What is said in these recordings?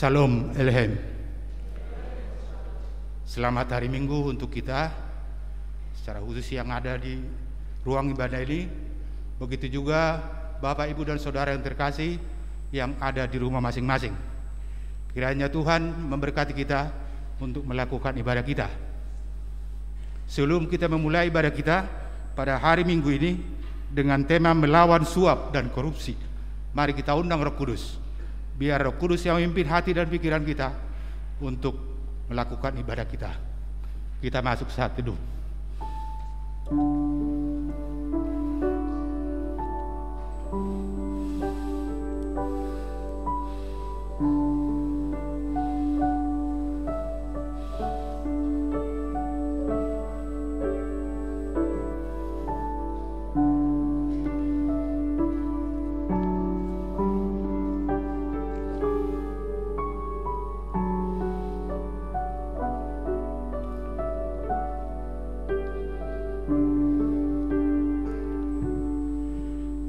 Shalom Elhem. Selamat hari Minggu untuk kita, secara khusus yang ada di ruang ibadah ini. Begitu juga Bapak, Ibu, dan Saudara yang terkasih yang ada di rumah masing-masing. Kiranya Tuhan memberkati kita untuk melakukan ibadah kita. Sebelum kita memulai ibadah kita pada hari Minggu ini dengan tema melawan suap dan korupsi, mari kita undang Roh Kudus. Biar Roh Kudus yang memimpin hati dan pikiran kita untuk melakukan ibadah kita. Kita masuk saat teduh.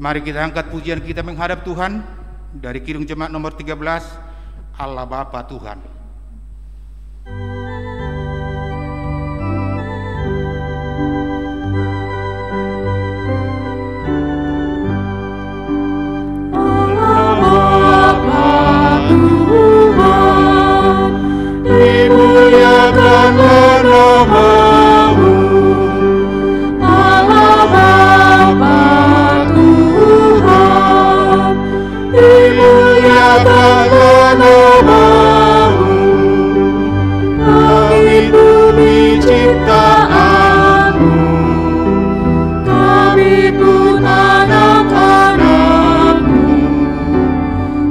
Mari kita angkat pujian kita menghadap Tuhan dari Kidung Jemaat nomor 13, Allah Bapa Tuhan. Allah Bapa Tuhan, dimuliakanlah nama-Mu. Allah Bapa dimuliakanlah nama-Mu. Langit bumi ciptaan-Mu, kami pun anak-anak-Mu.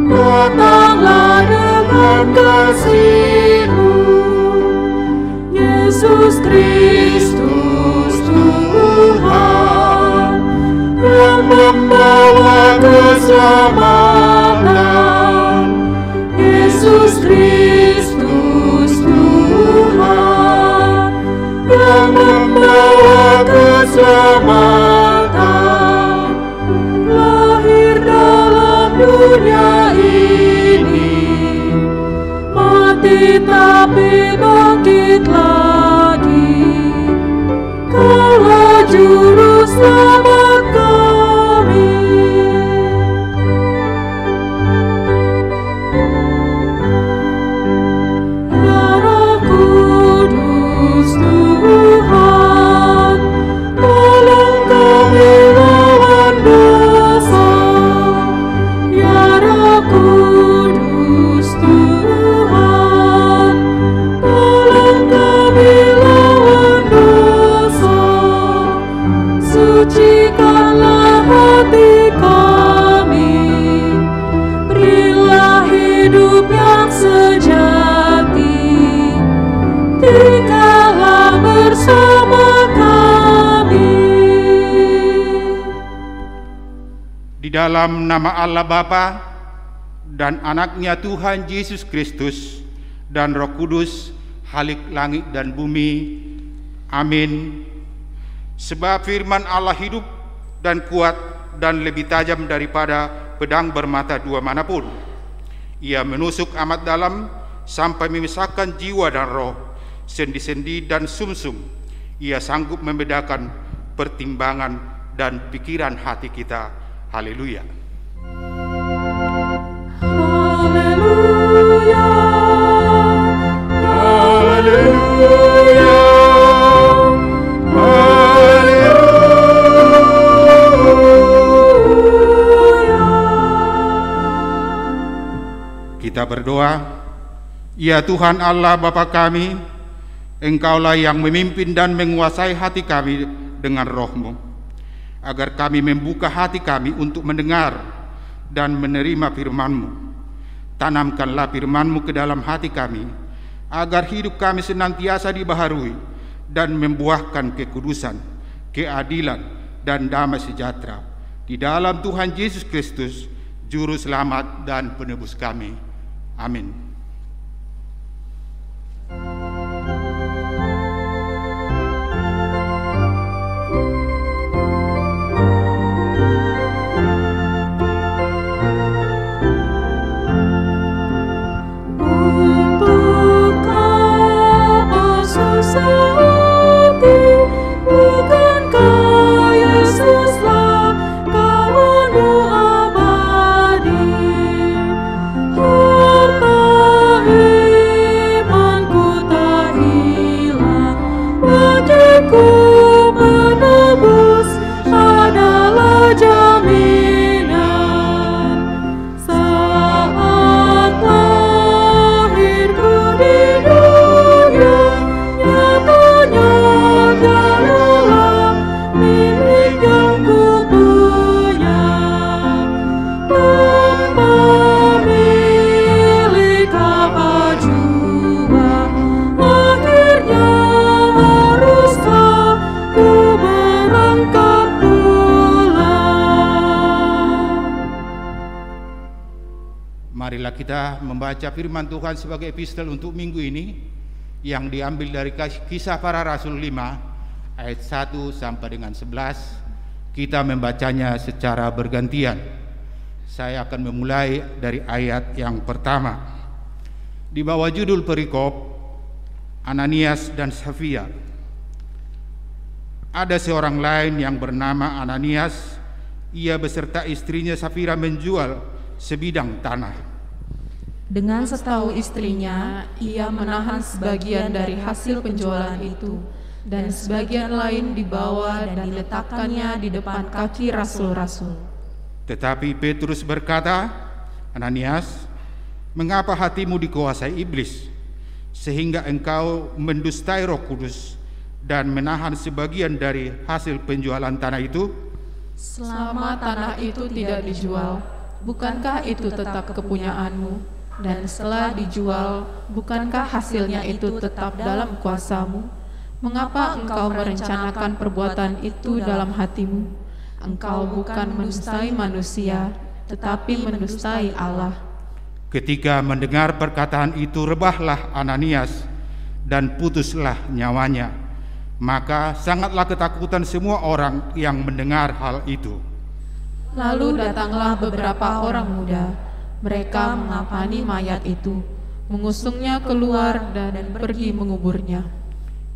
Datanglah dengan kasih-Mu, Yesus Kristus Tuhan, yang membawa keselamatan. Yesus Kristus Tuhan, yang membawa keselamatan. Lahir dalam dunia ini, mati tapi bangkit lagi. Kaulah juru selamat kami. Ya Roh Kudus Tuhan, tolong kami lawan dosa. Ya Roh Kudus Tuhan, tolong kami lawan dosa. Sucikanlah hati kami, berilah hidup yang sejati. Tinggallah bersama kami. Di dalam nama Allah Bapa dan anaknya Tuhan Yesus Kristus dan Roh Kudus, Halik langit dan bumi. Amin. Sebab firman Allah hidup dan kuat dan lebih tajam daripada pedang bermata dua manapun. Ia menusuk amat dalam sampai memisahkan jiwa dan roh, sendi-sendi dan sumsum. Ia sanggup membedakan pertimbangan dan pikiran hati kita. Haleluya. Haleluya. Haleluya. Kita berdoa. Ya Tuhan Allah Bapa kami, Engkaulah yang memimpin dan menguasai hati kami dengan Roh-Mu, agar kami membuka hati kami untuk mendengar dan menerima firman-Mu. Tanamkanlah firman-Mu ke dalam hati kami, agar hidup kami senantiasa dibaharui dan membuahkan kekudusan, keadilan, dan damai sejahtera. Di dalam Tuhan Yesus Kristus, Juru Selamat dan Penebus kami. Amin. kita membaca firman Tuhan sebagai epistel untuk minggu ini yang diambil dari Kisah Para Rasul 5 ayat 1 sampai dengan 11. Kita membacanya secara bergantian. Saya akan memulai dari ayat yang pertama. Di bawah judul perikop Ananias dan Safira. Ada seorang lain yang bernama Ananias. Ia beserta istrinya Safira menjual sebidang tanah. Dengan setahu istrinya, ia menahan sebagian dari hasil penjualan itu, dan sebagian lain dibawa dan diletakkannya di depan kaki rasul-rasul. Tetapi Petrus berkata, Ananias, mengapa hatimu dikuasai iblis, sehingga engkau mendustai Roh Kudus dan menahan sebagian dari hasil penjualan tanah itu? Selama tanah itu tidak dijual, bukankah itu tetap kepunyaanmu? Dan setelah dijual, bukankah hasilnya itu tetap dalam kuasamu? Mengapa engkau merencanakan perbuatan itu dalam hatimu? Engkau bukan mendustai manusia, tetapi mendustai Allah. Ketika mendengar perkataan itu, rebahlah Ananias dan putuslah nyawanya. Maka sangatlah ketakutan semua orang yang mendengar hal itu. Lalu datanglah beberapa orang muda. Mereka mengapani mayat itu, mengusungnya keluar dan pergi menguburnya.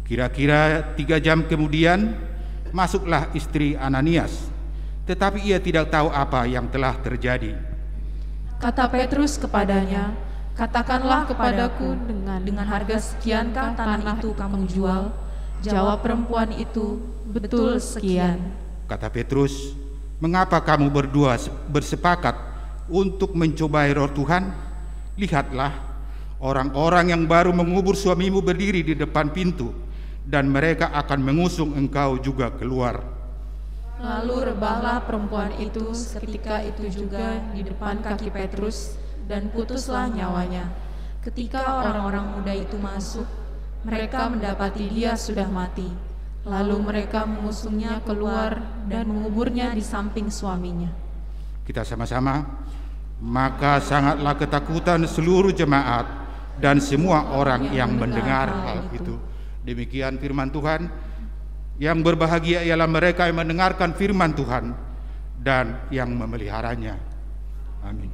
Kira-kira 3 jam kemudian masuklah istri Ananias, tetapi ia tidak tahu apa yang telah terjadi. Kata Petrus kepadanya, katakanlah kepadaku dengan harga sekiankah tanah itu kamu jual? Jawab perempuan itu, betul sekian. Kata Petrus, mengapa kamu berdua bersepakat untuk mencobai Roh Tuhan? Lihatlah, orang-orang yang baru mengubur suamimu berdiri di depan pintu, dan mereka akan mengusung engkau juga keluar. Lalu rebahlah perempuan itu seketika itu juga di depan kaki Petrus, dan putuslah nyawanya. Ketika orang-orang muda itu masuk, mereka mendapati dia sudah mati. Lalu mereka mengusungnya keluar dan menguburnya di samping suaminya. Kita sama-sama. Maka sangatlah ketakutan seluruh jemaat dan semua orang yang mendengar hal itu. Demikian firman Tuhan. Yang berbahagia ialah mereka yang mendengarkan firman Tuhan dan yang memeliharanya. Amin.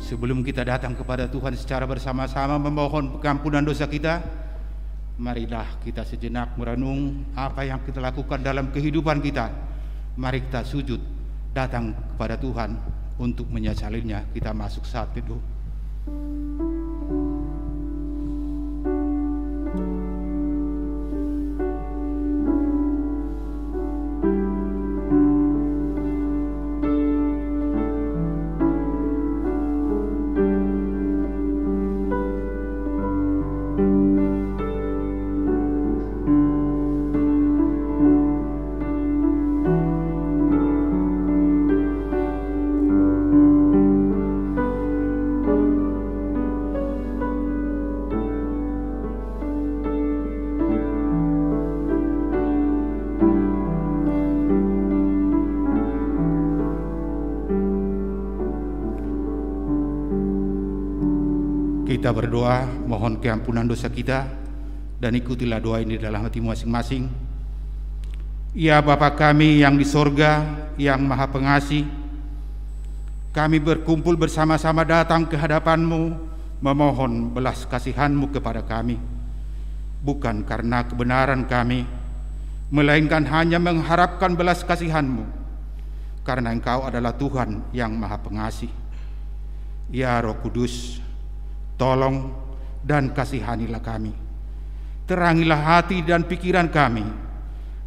Sebelum kita datang kepada Tuhan secara bersama-sama memohon pengampunan dosa kita, marilah kita sejenak merenung apa yang kita lakukan dalam kehidupan kita. Mari kita sujud datang kepada Tuhan untuk menyesalinya. Kita masuk saat teduh. Kita berdoa mohon keampunan dosa kita, dan ikutilah doa ini dalam hatimu masing-masing. Ya Bapa kami yang di sorga, yang Maha Pengasih, kami berkumpul bersama-sama datang ke hadapan-Mu, memohon belas kasihan-Mu kepada kami, bukan karena kebenaran kami, melainkan hanya mengharapkan belas kasihan-Mu, karena Engkau adalah Tuhan yang Maha Pengasih. Ya Roh Kudus, tolong dan kasihanilah kami. Terangilah hati dan pikiran kami,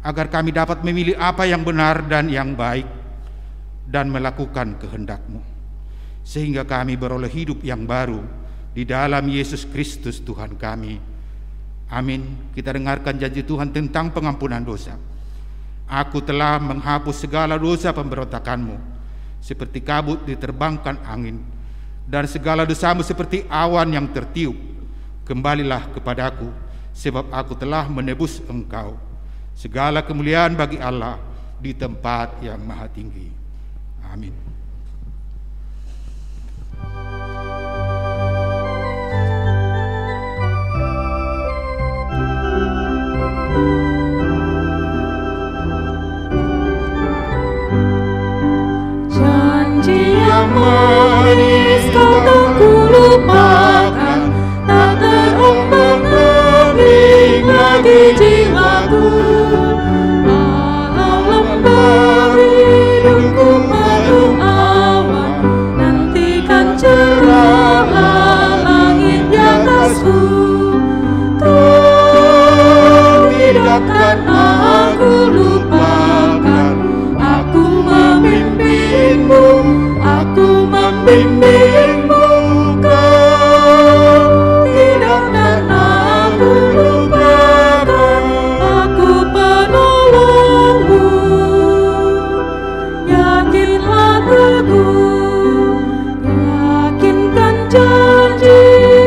agar kami dapat memilih apa yang benar dan yang baik, dan melakukan kehendak-Mu, sehingga kami beroleh hidup yang baru di dalam Yesus Kristus Tuhan kami. Amin. Kita dengarkan janji Tuhan tentang pengampunan dosa. Aku telah menghapus segala dosa pemberontakanmu, seperti kabut diterbangkan angin, dan segala dosamu seperti awan yang tertiup. Kembalilah kepadaku, sebab aku telah menebus engkau. Segala kemuliaan bagi Allah di tempat yang maha tinggi. Amin. Janji yang manis kau tak kulupakan, tak terombang-ambing lagi jiwaku. Walau lembah hidupku penuh awan, nantikan cerahlah langit di atasku. Kau tidakkan aku lupakan, aku memimpinmu, aku membimbingmu. Kau tidakkan aku lupakan, aku penolongmu. Yakinlah teguh, yakinkan janji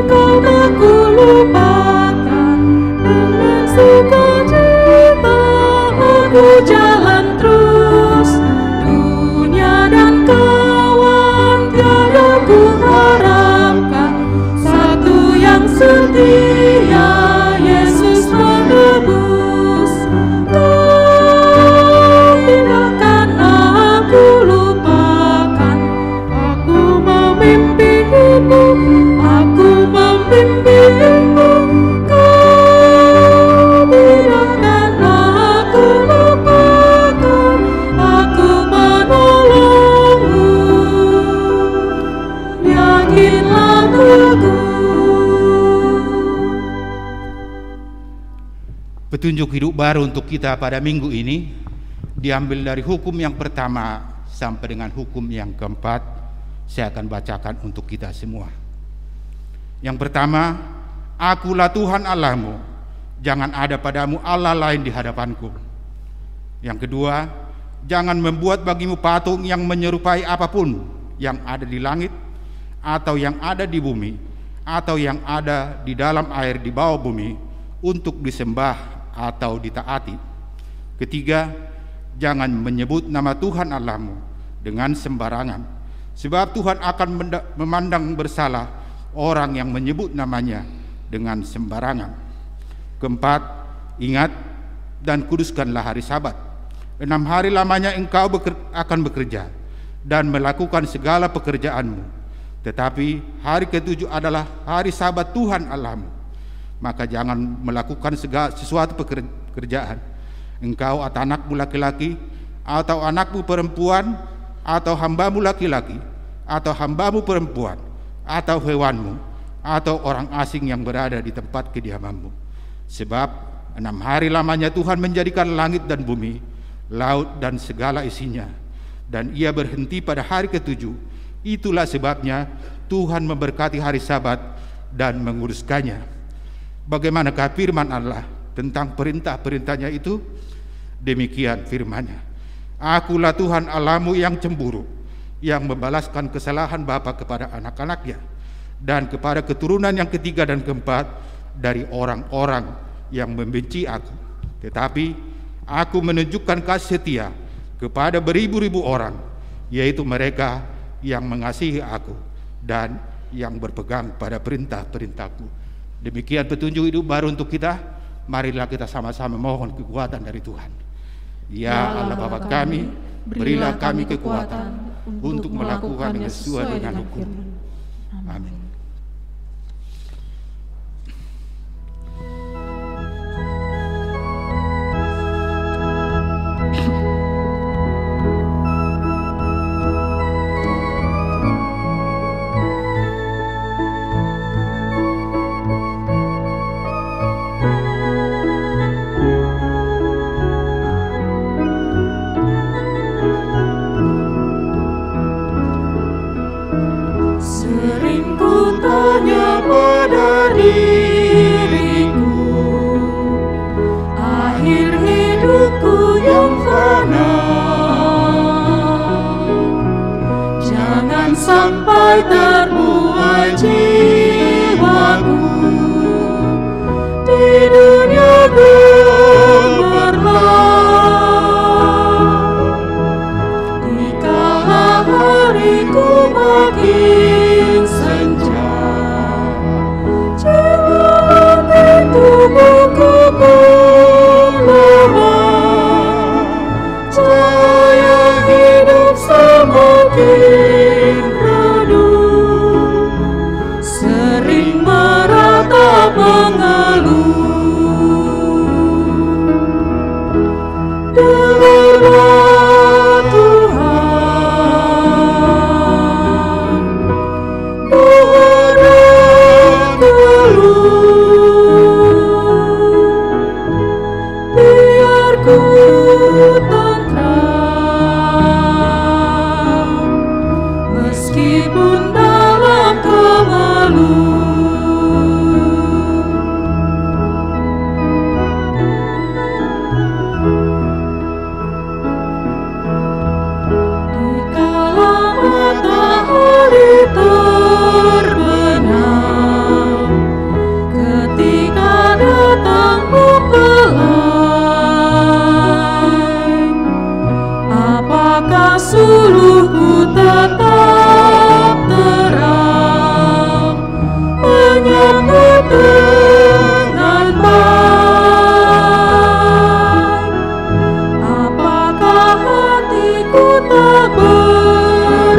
kau tak kulupakan. Dengan sukacita aku jalan terus, dunia dan kawan tiada ku harapkan, satu yang setia, Yesus menebus. Kau tidakkan aku lupakan, aku memimpinmu, aku membimbingmu. Kau tidakkan aku lupakan, aku menolongmu. Yakinlah teguh. Petunjuk hidup baru untuk kita pada minggu ini diambil dari hukum yang pertama sampai dengan hukum yang keempat. Saya akan bacakan untuk kita semua. Yang pertama, akulah Tuhan Allahmu, jangan ada padamu Allah lain di hadapanku. Yang kedua, jangan membuat bagimu patung yang menyerupai apapun yang ada di langit, atau yang ada di bumi, atau yang ada di dalam air di bawah bumi, untuk disembah atau ditaati. Ketiga, jangan menyebut nama Tuhan Allahmu dengan sembarangan, sebab Tuhan akan memandang bersalah orang yang menyebut namanya dengan sembarangan. Keempat, ingat dan kuduskanlah hari Sabat. 6 hari lamanya engkau akan bekerja dan melakukan segala pekerjaanmu, tetapi hari ke-7 adalah hari Sabat Tuhan Allahmu. Maka jangan melakukan sesuatu pekerjaan, engkau atau anakmu laki-laki, atau anakmu perempuan, atau hambamu laki-laki, atau hambamu perempuan, atau hewanmu, atau orang asing yang berada di tempat kediamanmu. Sebab 6 hari lamanya Tuhan menjadikan langit dan bumi, laut dan segala isinya, dan Ia berhenti pada hari ke-7. Itulah sebabnya Tuhan memberkati hari Sabat dan menguruskannya. Bagaimanakah firman Allah tentang perintah-perintahnya itu? Demikian firman-Nya, akulah Tuhan Allahmu yang cemburu, yang membalaskan kesalahan bapa kepada anak-anaknya, dan kepada keturunan yang ketiga dan keempat dari orang-orang yang membenci aku. Tetapi aku menunjukkan kasih setia kepada beribu-ribu orang, yaitu mereka yang mengasihi aku dan yang berpegang pada perintah-perintah-Mu. Demikian petunjuk hidup baru untuk kita. Marilah kita sama-sama mohon kekuatan dari Tuhan. Ya Allah Bapa kami, berilah kami kekuatan untuk melakukan yang sesuai dengan hukum. Amin. Sampai terbuai jiwaku di dunia gemerlap. Dikala hariku makin senja, jiwa dan tubuhku berlama, cahaya hidup semakin suluhku tetap terang, menyambut dengan baik. Apakah hatiku tak bergemar,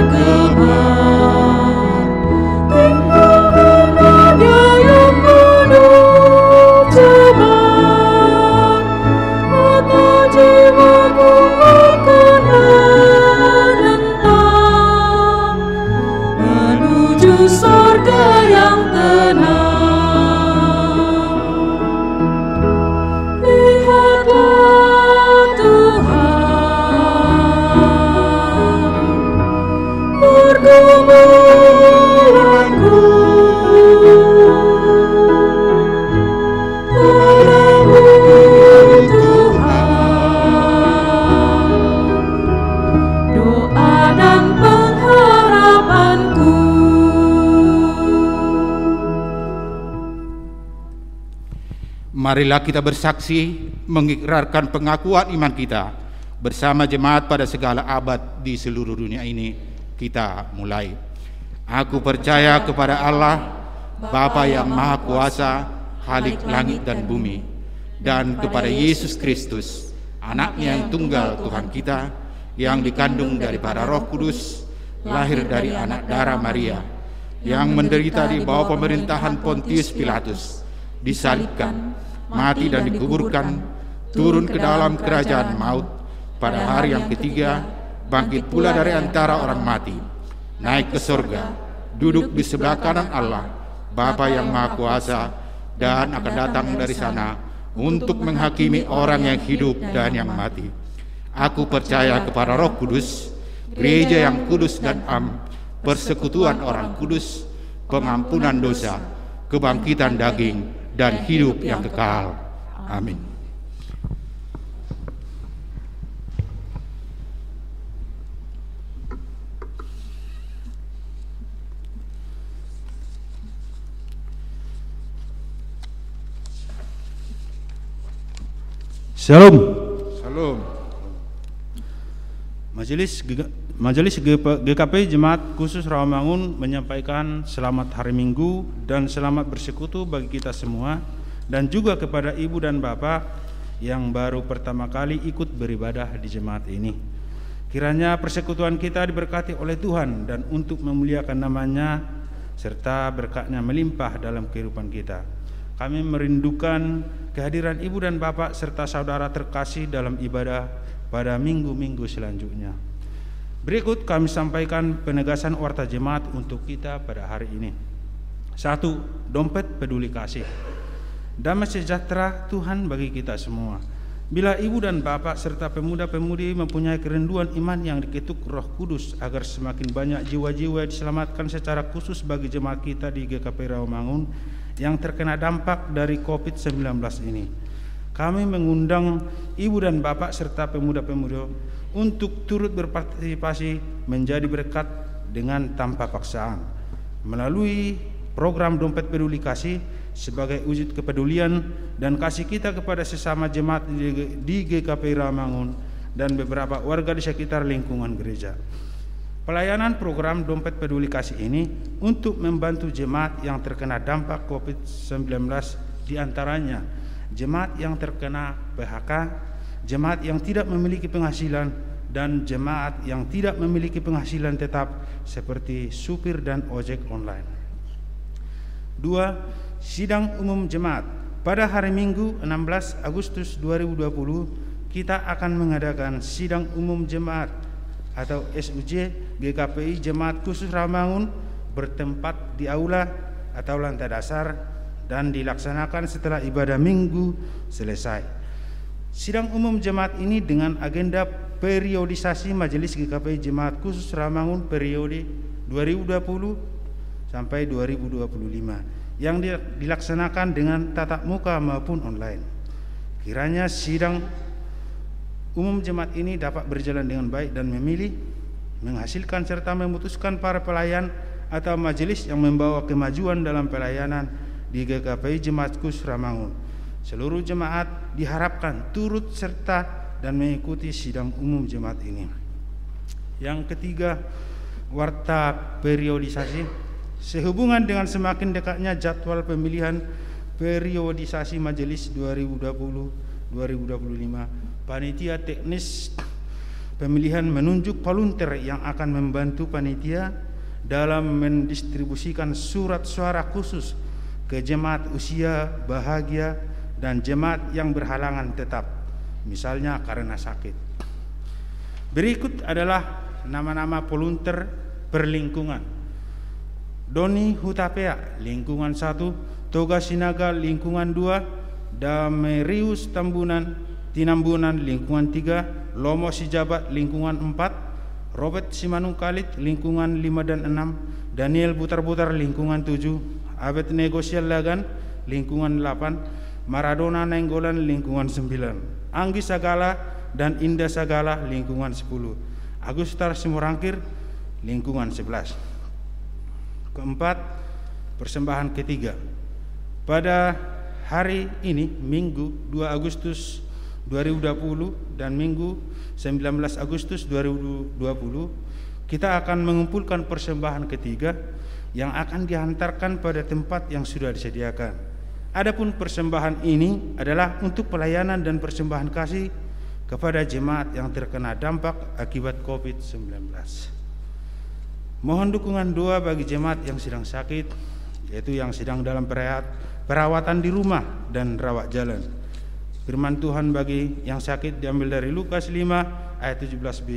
tinggalkan dunia yang penuh cemar, atau jiwaku akan surga yang tenang. Lihatlah Tuhan, pergumulanku, padamu Tuhan, doa dan pengharapanku. Marilah kita bersaksi mengikrarkan pengakuan iman kita bersama jemaat pada segala abad di seluruh dunia ini. Kita mulai. Aku percaya kepada Allah, Bapa yang Maha Kuasa, Khalik langit dan bumi, dan kepada Yesus Kristus, Anaknya yang tunggal Tuhan kita, yang dikandung daripada Roh Kudus, lahir dari anak darah Maria, yang menderita di bawah pemerintahan Pontius Pilatus, disalibkan, mati dan dikuburkan, turun ke dalam kerajaan maut, pada hari yang ketiga bangkit pula dari antara orang mati, naik ke surga, duduk di sebelah kanan Allah, Bapa yang Maha Kuasa, dan akan datang dari sana untuk menghakimi orang yang hidup dan yang mati. Aku percaya kepada Roh Kudus, gereja yang kudus dan am, persekutuan orang kudus, pengampunan dosa, kebangkitan daging, dan hidup yang kekal. Amin. Shalom. Shalom. Majelis Majelis GKPI Jemaat Khusus Rawamangun menyampaikan selamat hari Minggu dan selamat bersekutu bagi kita semua, dan juga kepada ibu dan bapak yang baru pertama kali ikut beribadah di jemaat ini. Kiranya persekutuan kita diberkati oleh Tuhan dan untuk memuliakan namanya serta berkat-Nya melimpah dalam kehidupan kita. Kami merindukan kehadiran ibu dan bapak serta saudara terkasih dalam ibadah pada minggu-minggu selanjutnya. Berikut kami sampaikan penegasan warta jemaat untuk kita pada hari ini. 1. Dompet peduli kasih. Damai sejahtera Tuhan bagi kita semua. Bila ibu dan bapak serta pemuda-pemudi mempunyai kerinduan iman yang diketuk Roh Kudus agar semakin banyak jiwa-jiwa diselamatkan secara khusus bagi jemaat kita di GKPI Rawamangun yang terkena dampak dari COVID-19 ini, kami mengundang ibu dan bapak serta pemuda-pemudi untuk turut berpartisipasi menjadi berkat dengan tanpa paksaan melalui program Dompet Peduli Kasih sebagai wujud kepedulian dan kasih kita kepada sesama jemaat di GKPI Rawamangun dan beberapa warga di sekitar lingkungan gereja. Pelayanan program Dompet Peduli Kasih ini untuk membantu jemaat yang terkena dampak COVID-19, diantaranya jemaat yang terkena PHK, jemaat yang tidak memiliki penghasilan, dan jemaat yang tidak memiliki penghasilan tetap seperti supir dan ojek online. 2. Sidang umum jemaat. Pada hari Minggu 16 Agustus 2020 kita akan mengadakan sidang umum jemaat atau SUJ GKPI Jemaat Khusus Rawamangun bertempat di aula atau lantai dasar dan dilaksanakan setelah ibadah minggu selesai. Sidang umum jemaat ini dengan agenda periodisasi Majelis GKPI Jemaat Khusus Rawamangun periode 2020 sampai 2025 yang dilaksanakan dengan tatap muka maupun online. Kiranya sidang umum jemaat ini dapat berjalan dengan baik dan menghasilkan serta memutuskan para pelayan atau majelis yang membawa kemajuan dalam pelayanan di GKPI Jemaat Khusus Rawamangun. Seluruh jemaat diharapkan turut serta dan mengikuti sidang umum jemaat ini. Yang ketiga, warta periodisasi. Sehubungan dengan semakin dekatnya jadwal pemilihan periodisasi majelis 2020-2025, panitia teknis pemilihan menunjuk volunteer yang akan membantu panitia dalam mendistribusikan surat suara khusus ke jemaat usia bahagia dan jemaat yang berhalangan tetap, misalnya karena sakit. Berikut adalah nama-nama volunteer per lingkungan. Doni Hutapea lingkungan 1, Toga Sinaga lingkungan 2, Damerius Tinambunan lingkungan 3, Lomo Sijabat lingkungan 4, Robert Simanungkalit lingkungan 5 dan 6, Daniel Butar-Butar lingkungan 7, Abed Negosial Lagan lingkungan 8, Maradona Nenggolan lingkungan 9, Anggi Sagala dan Indah Sagala lingkungan 10, Agustar Simorangkir lingkungan 11. Keempat, persembahan ketiga. Pada hari ini Minggu 2 Agustus 2020 dan Minggu 19 Agustus 2020 kita akan mengumpulkan persembahan ketiga yang akan dihantarkan pada tempat yang sudah disediakan. Adapun persembahan ini adalah untuk pelayanan dan persembahan kasih kepada jemaat yang terkena dampak akibat COVID-19. Mohon dukungan doa bagi jemaat yang sedang sakit, yaitu yang sedang dalam perawatan di rumah dan rawat jalan. Firman Tuhan bagi yang sakit diambil dari Lukas 5 ayat 17b.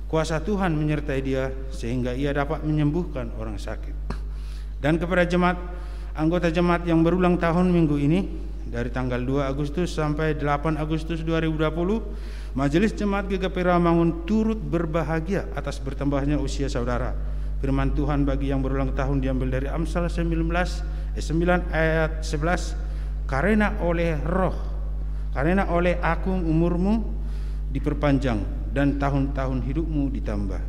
Kuasa Tuhan menyertai dia sehingga ia dapat menyembuhkan orang sakit. Dan kepada jemaat, anggota jemaat yang berulang tahun minggu ini dari tanggal 2 Agustus sampai 8 Agustus 2020, Majelis Jemaat GKPI Rawamangun turut berbahagia atas bertambahnya usia saudara. Firman Tuhan bagi yang berulang tahun diambil dari Amsal 9 ayat 11. Karena oleh aku umurmu diperpanjang dan tahun-tahun hidupmu ditambah.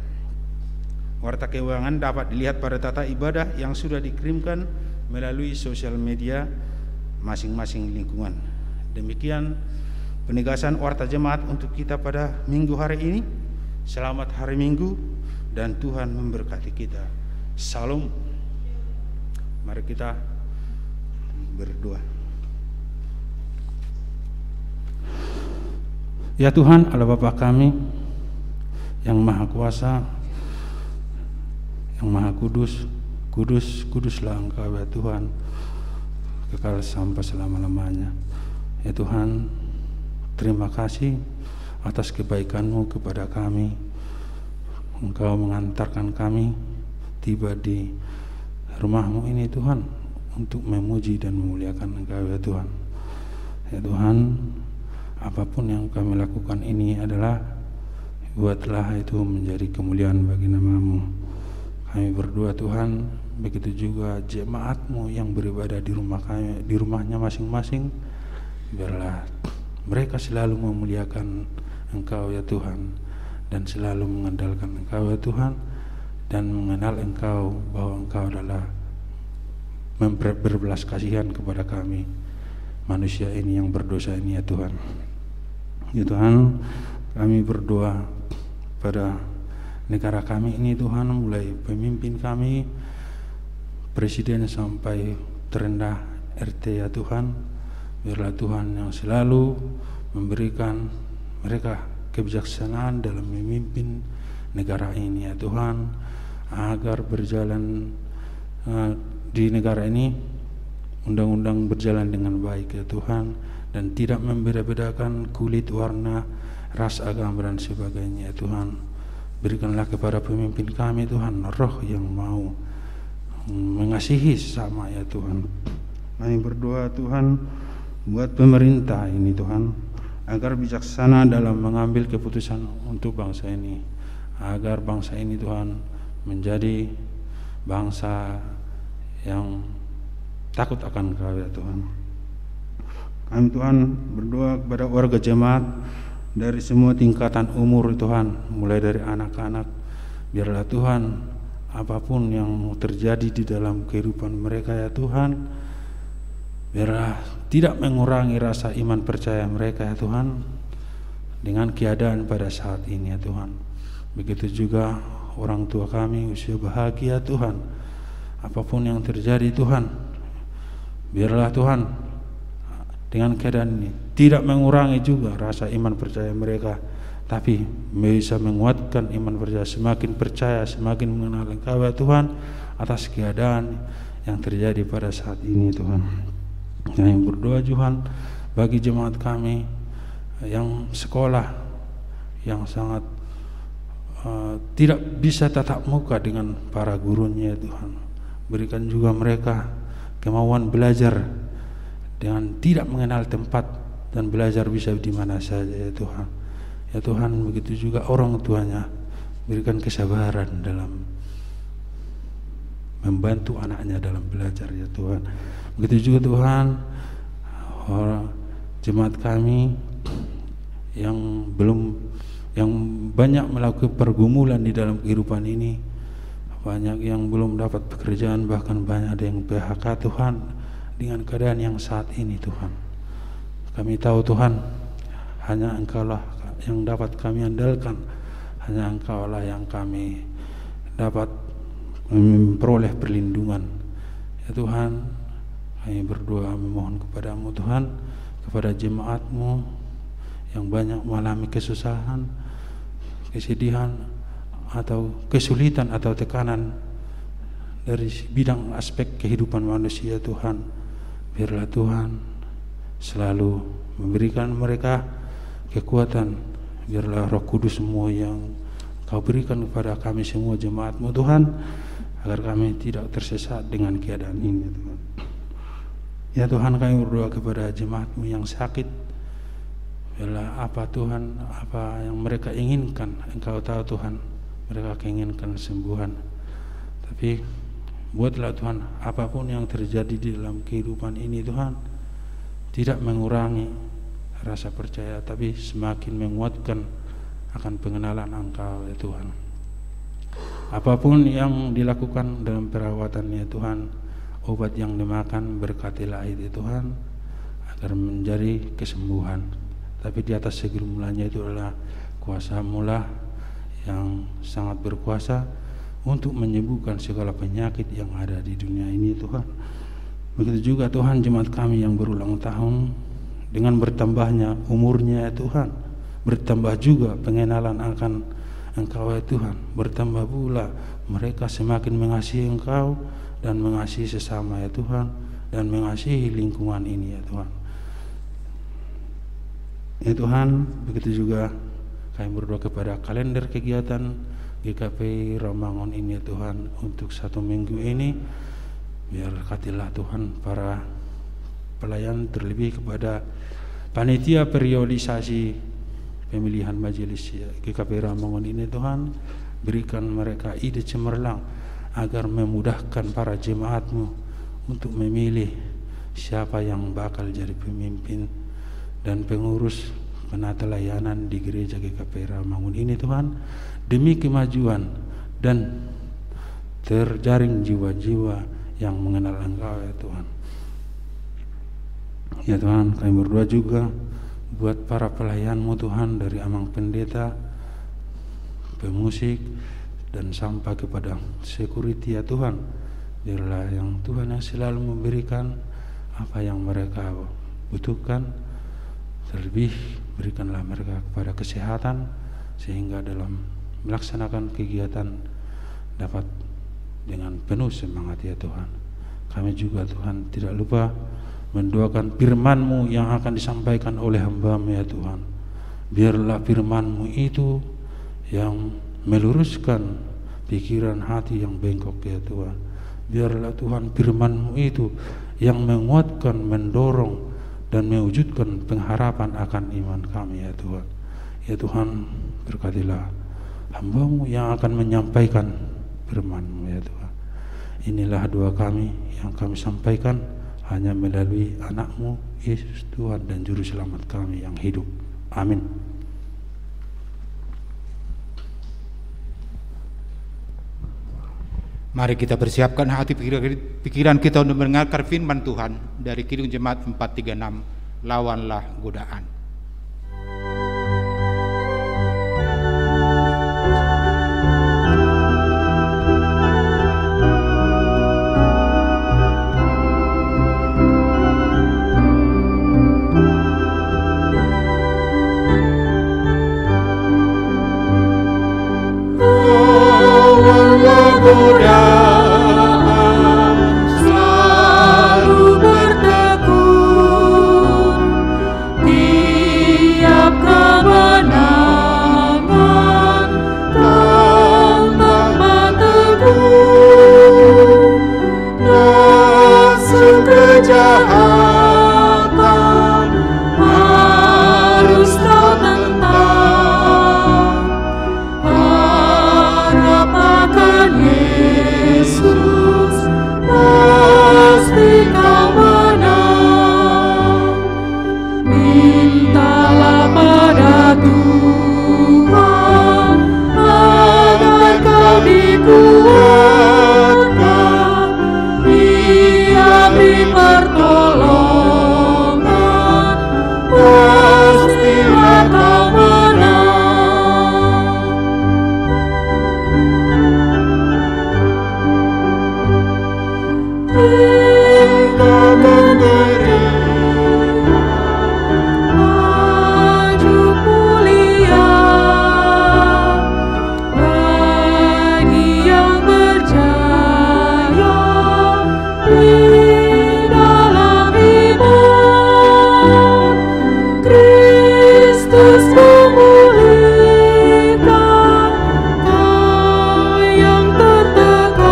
Warta keuangan dapat dilihat pada tata ibadah yang sudah dikirimkan melalui sosial media masing-masing lingkungan. Demikian penegasan warta jemaat untuk kita pada minggu hari ini. Selamat hari Minggu, dan Tuhan memberkati kita. Salam. Mari kita berdoa. Ya Tuhan, Allah Bapa kami yang Maha Kuasa, yang Maha Kudus, kuduslah Engkau ya Tuhan, kekal sampai selama-lamanya. Ya Tuhan, terima kasih atas kebaikan-Mu kepada kami. Engkau mengantarkan kami tiba di rumah-Mu ini Tuhan, untuk memuji dan memuliakan Engkau ya Tuhan. Ya Tuhan, apapun yang kami lakukan ini adalah buatlah itu menjadi kemuliaan bagi nama-Mu. Kami berdoa Tuhan, begitu juga jemaat-Mu yang beribadah di rumah kami, di rumahnya masing-masing, biarlah mereka selalu memuliakan Engkau ya Tuhan, dan selalu mengandalkan Engkau ya Tuhan, dan mengenal Engkau bahwa Engkau adalah berbelas kasihan kepada kami manusia ini yang berdosa ini ya Tuhan. Ya Tuhan, kami berdoa pada negara kami ini Tuhan, mulai pemimpin kami, presiden sampai terendah RT ya Tuhan. Biarlah Tuhan yang selalu memberikan mereka kebijaksanaan dalam memimpin negara ini ya Tuhan, agar berjalan di negara ini undang-undang berjalan dengan baik ya Tuhan, dan tidak membeda-bedakan kulit, warna, ras, agama dan sebagainya ya Tuhan. Berikanlah kepada pemimpin kami Tuhan roh yang mau mengasihi sesama ya Tuhan. Kami berdoa Tuhan buat pemerintah ini Tuhan, agar bijaksana dalam mengambil keputusan untuk bangsa ini, agar bangsa ini Tuhan menjadi bangsa yang takut akan Kau ya Tuhan. Kami Tuhan berdoa kepada warga jemaat dari semua tingkatan umur Tuhan, mulai dari anak-anak. Biarlah Tuhan, apapun yang terjadi di dalam kehidupan mereka ya Tuhan, biarlah tidak mengurangi rasa iman percaya mereka ya Tuhan dengan keadaan pada saat ini ya Tuhan. Begitu juga orang tua kami usia bahagia Tuhan, apapun yang terjadi Tuhan, biarlah Tuhan dengan keadaan ini tidak mengurangi juga rasa iman percaya mereka, tapi bisa menguatkan iman percaya, semakin percaya, semakin mengenal Engkau ya Tuhan, atas keadaan yang terjadi pada saat ini Tuhan. Kami berdoa Tuhan bagi jemaat kami yang sekolah, yang sangat tidak bisa tatap muka dengan para gurunya ya Tuhan. Berikan juga mereka kemauan belajar dengan tidak mengenal tempat, dan belajar bisa di mana saja ya Tuhan. Ya Tuhan, begitu juga orang tuanya, berikan kesabaran dalam membantu anaknya dalam belajar ya Tuhan. Begitu juga Tuhan, orang jemaat kami yang banyak melakukan pergumulan di dalam kehidupan ini, banyak yang belum dapat pekerjaan, bahkan banyak ada yang PHK Tuhan, dengan keadaan yang saat ini Tuhan. Kami tahu Tuhan, hanya Engkau-lah yang dapat kami andalkan, hanya Engkau-lah yang kami dapat memperoleh perlindungan ya Tuhan. Kami berdoa memohon kepadamu Tuhan, kepada jemaat-Mu yang banyak mengalami kesusahan, kesedihan, atau kesulitan atau tekanan dari bidang aspek kehidupan manusia Tuhan. Biarlah Tuhan selalu memberikan mereka kekuatan. Biarlah Roh Kudus semua yang Kau berikan kepada kami semua jemaat-Mu Tuhan, agar kami tidak tersesat dengan keadaan ini Tuhan. Ya Tuhan, kami berdoa kepada jemaat-Mu yang sakit. Biarlah apa Tuhan, apa yang mereka inginkan, Engkau tahu Tuhan, mereka inginkan kesembuhan. Tapi buatlah Tuhan, apapun yang terjadi di dalam kehidupan ini Tuhan, tidak mengurangi rasa percaya, tapi semakin menguatkan akan pengenalan Engkau ya Tuhan. Apapun yang dilakukan dalam perawatan ya Tuhan, obat yang dimakan berkatilah itu Tuhan, agar menjadi kesembuhan. Tapi di atas segalanya itu adalah kuasa-Mu lah yang sangat berkuasa untuk menyembuhkan segala penyakit yang ada di dunia ini Tuhan. Begitu juga Tuhan jemaat kami yang berulang tahun, dengan bertambahnya umurnya ya Tuhan, bertambah juga pengenalan akan Engkau ya Tuhan, bertambah pula mereka semakin mengasihi Engkau dan mengasihi sesama ya Tuhan, dan mengasihi lingkungan ini ya Tuhan. Ya Tuhan, begitu juga kami berdoa kepada kalender kegiatan GKP Romangun ini ya Tuhan untuk 1 minggu ini. Biar berkatilah Tuhan para pelayan, terlebih kepada panitia periodisasi pemilihan majelis GKP Romangun ini Tuhan. Berikan mereka ide cemerlang agar memudahkan para jemaat-Mu untuk memilih siapa yang bakal jadi pemimpin dan pengurus penata layanan di gereja GKP Romangun ini Tuhan, demi kemajuan dan terjaring jiwa-jiwa yang mengenal Engkau ya Tuhan. Ya Tuhan, kami berdoa juga buat para pelayan-Mu Tuhan, dari amang pendeta, pemusik, dan sampai kepada security ya Tuhan. Biarlah yang Tuhan yang selalu memberikan apa yang mereka butuhkan. Terlebih berikanlah mereka kepada kesehatan, sehingga dalam melaksanakan kegiatan dapat dengan penuh semangat ya Tuhan. Kami juga Tuhan tidak lupa mendoakan firman-Mu yang akan disampaikan oleh hamba-Mu ya Tuhan. Biarlah firman-Mu itu yang meluruskan pikiran hati yang bengkok ya Tuhan. Biarlah Tuhan firman-Mu itu yang menguatkan, mendorong, dan mewujudkan pengharapan akan iman kami ya Tuhan. Ya Tuhan, berkatilah hamba-Mu yang akan menyampaikan firman-Mu ya Tuhan. Inilah doa kami yang kami sampaikan hanya melalui anak-Mu Yesus Tuhan dan Juru Selamat kami yang hidup. Amin. Mari kita persiapkan hati pikiran kita untuk mendengarkan firman Tuhan dari Kidung Jemaat 436, lawanlah godaan. Selalu bertekun, tiap kemenangan tambah teguh, dosa kejahatan harus kau tentang, harap akan Yesus pasti kau menang. Mintalah pada Tuhan agar kau dikuatkan, Dia beri pertolongan, pastilah kau menang. Engkau memberi maju mulia bagi yang berjaya di dalam iman. Kristus memulihkan kau yang tertekan,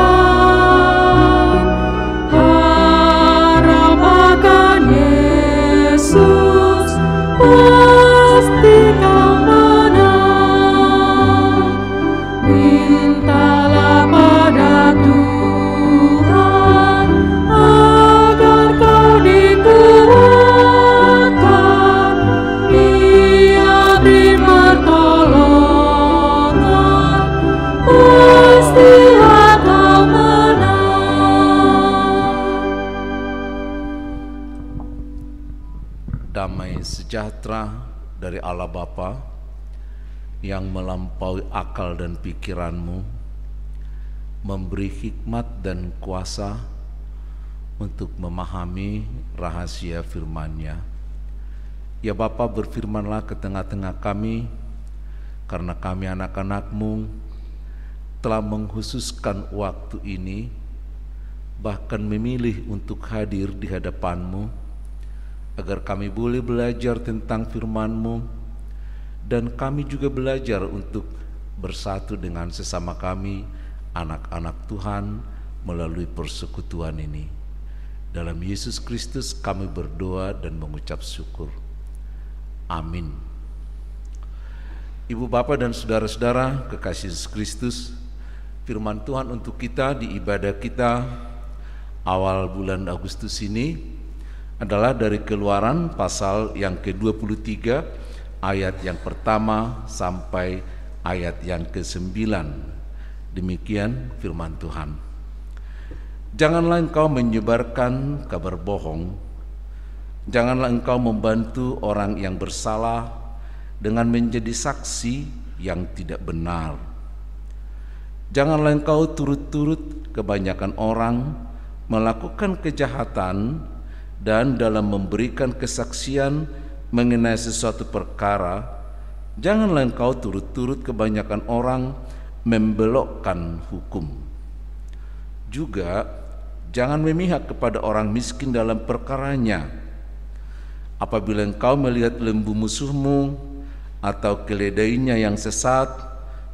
harap akan Yesus pasti kau menang. Mintalah pada Tuhan agar kau dikuatkan, Dia beri pertolongan, pastilah kau menang. Damai sejahtera dari Allah Bapa, yang melampaui akal dan pikiranmu, memberi hikmat dan kuasa untuk memahami rahasia firman-Nya. Ya Bapa, berfirmanlah ke tengah-tengah kami, karena kami anak-anak-Mu telah menghususkan waktu ini, bahkan memilih untuk hadir di hadapan-Mu, agar kami boleh belajar tentang firman-Mu, dan kami juga belajar untuk bersatu dengan sesama kami, anak-anak Tuhan, melalui persekutuan ini. Dalam Yesus Kristus kami berdoa dan mengucap syukur. Amin. Ibu Bapa dan saudara-saudara kekasih Yesus Kristus, firman Tuhan untuk kita di ibadah kita awal bulan Agustus ini adalah dari Keluaran pasal yang ke-23 ayat yang pertama sampai ayat yang ke-9. Demikian firman Tuhan. Janganlah engkau menyebarkan kabar bohong, janganlah engkau membantu orang yang bersalah dengan menjadi saksi yang tidak benar. Janganlah engkau turut-turut kebanyakan orang melakukan kejahatan dan dalam memberikan kesaksian mengenai sesuatu perkara, janganlah engkau turut-turut kebanyakan orang membelokkan hukum. Juga jangan memihak kepada orang miskin dalam perkaranya. Apabila engkau melihat lembu musuhmu atau keledainya yang sesat,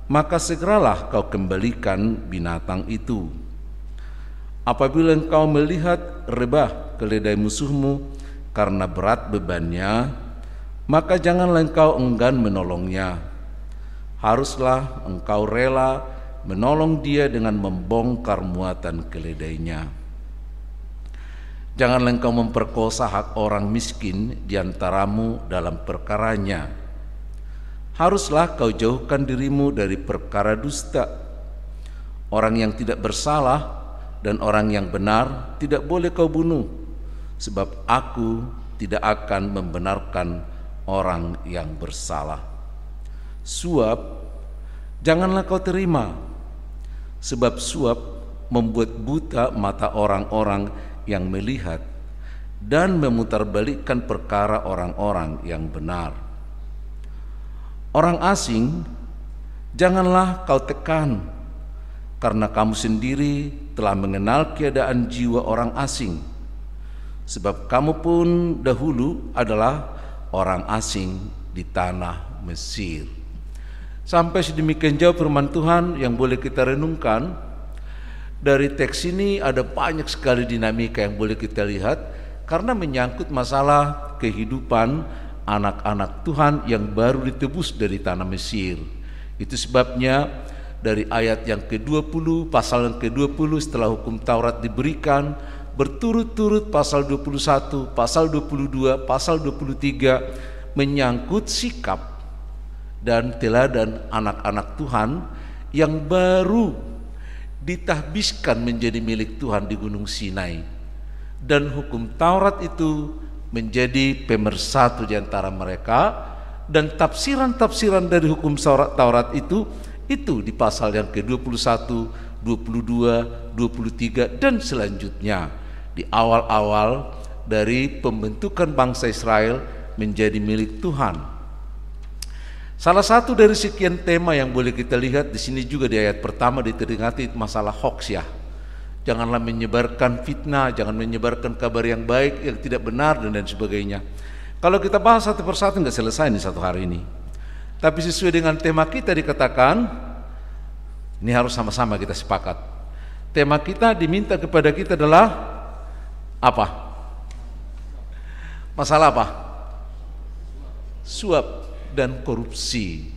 maka segeralah kau kembalikan binatang itu. Apabila engkau melihat rebah keledai musuhmu karena berat bebannya, maka janganlah engkau enggan menolongnya. Haruslah engkau rela menolong dia dengan membongkar muatan keledainya. Janganlah engkau memperkosa hak orang miskin di antaramu dalam perkaranya. Haruslah kau jauhkan dirimu dari perkara dusta. Orang yang tidak bersalah dan orang yang benar tidak boleh kau bunuh, sebab aku tidak akan membenarkan orang yang bersalah. Suap janganlah kau terima, sebab suap membuat buta mata orang-orang yang melihat dan memutarbalikkan perkara orang-orang yang benar. Orang asing janganlah kau tekan, karena kamu sendiri telah mengenal keadaan jiwa orang asing, sebab kamu pun dahulu adalah orang asing di tanah Mesir. Sampai sedemikian jauh firman Tuhan yang boleh kita renungkan. Dari teks ini ada banyak sekali dinamika yang boleh kita lihat, karena menyangkut masalah kehidupan anak-anak Tuhan yang baru ditebus dari tanah Mesir. Itu sebabnya dari ayat yang ke-20, pasal yang ke-20 setelah hukum Taurat diberikan, berturut-turut pasal 21, pasal 22, pasal 23 menyangkut sikap dan teladan anak-anak Tuhan yang baru ditahbiskan menjadi milik Tuhan di Gunung Sinai, dan hukum Taurat itu menjadi pemersatu di antara mereka, dan tafsiran-tafsiran dari hukum Taurat itu di pasal yang ke-21, 22, 23 dan selanjutnya di awal-awal dari pembentukan bangsa Israel menjadi milik Tuhan. Salah satu dari sekian tema yang boleh kita lihat di sini juga di ayat pertama diteringati masalah hoax ya. Janganlah menyebarkan fitnah, jangan menyebarkan kabar yang baik yang tidak benar dan lain sebagainya. Kalau kita bahas satu persatu nggak selesai nih satu hari ini. Tapi sesuai dengan tema kita dikatakan, ini harus sama-sama kita sepakat. Tema kita diminta kepada kita adalah apa? Masalah apa? Suap dan korupsi.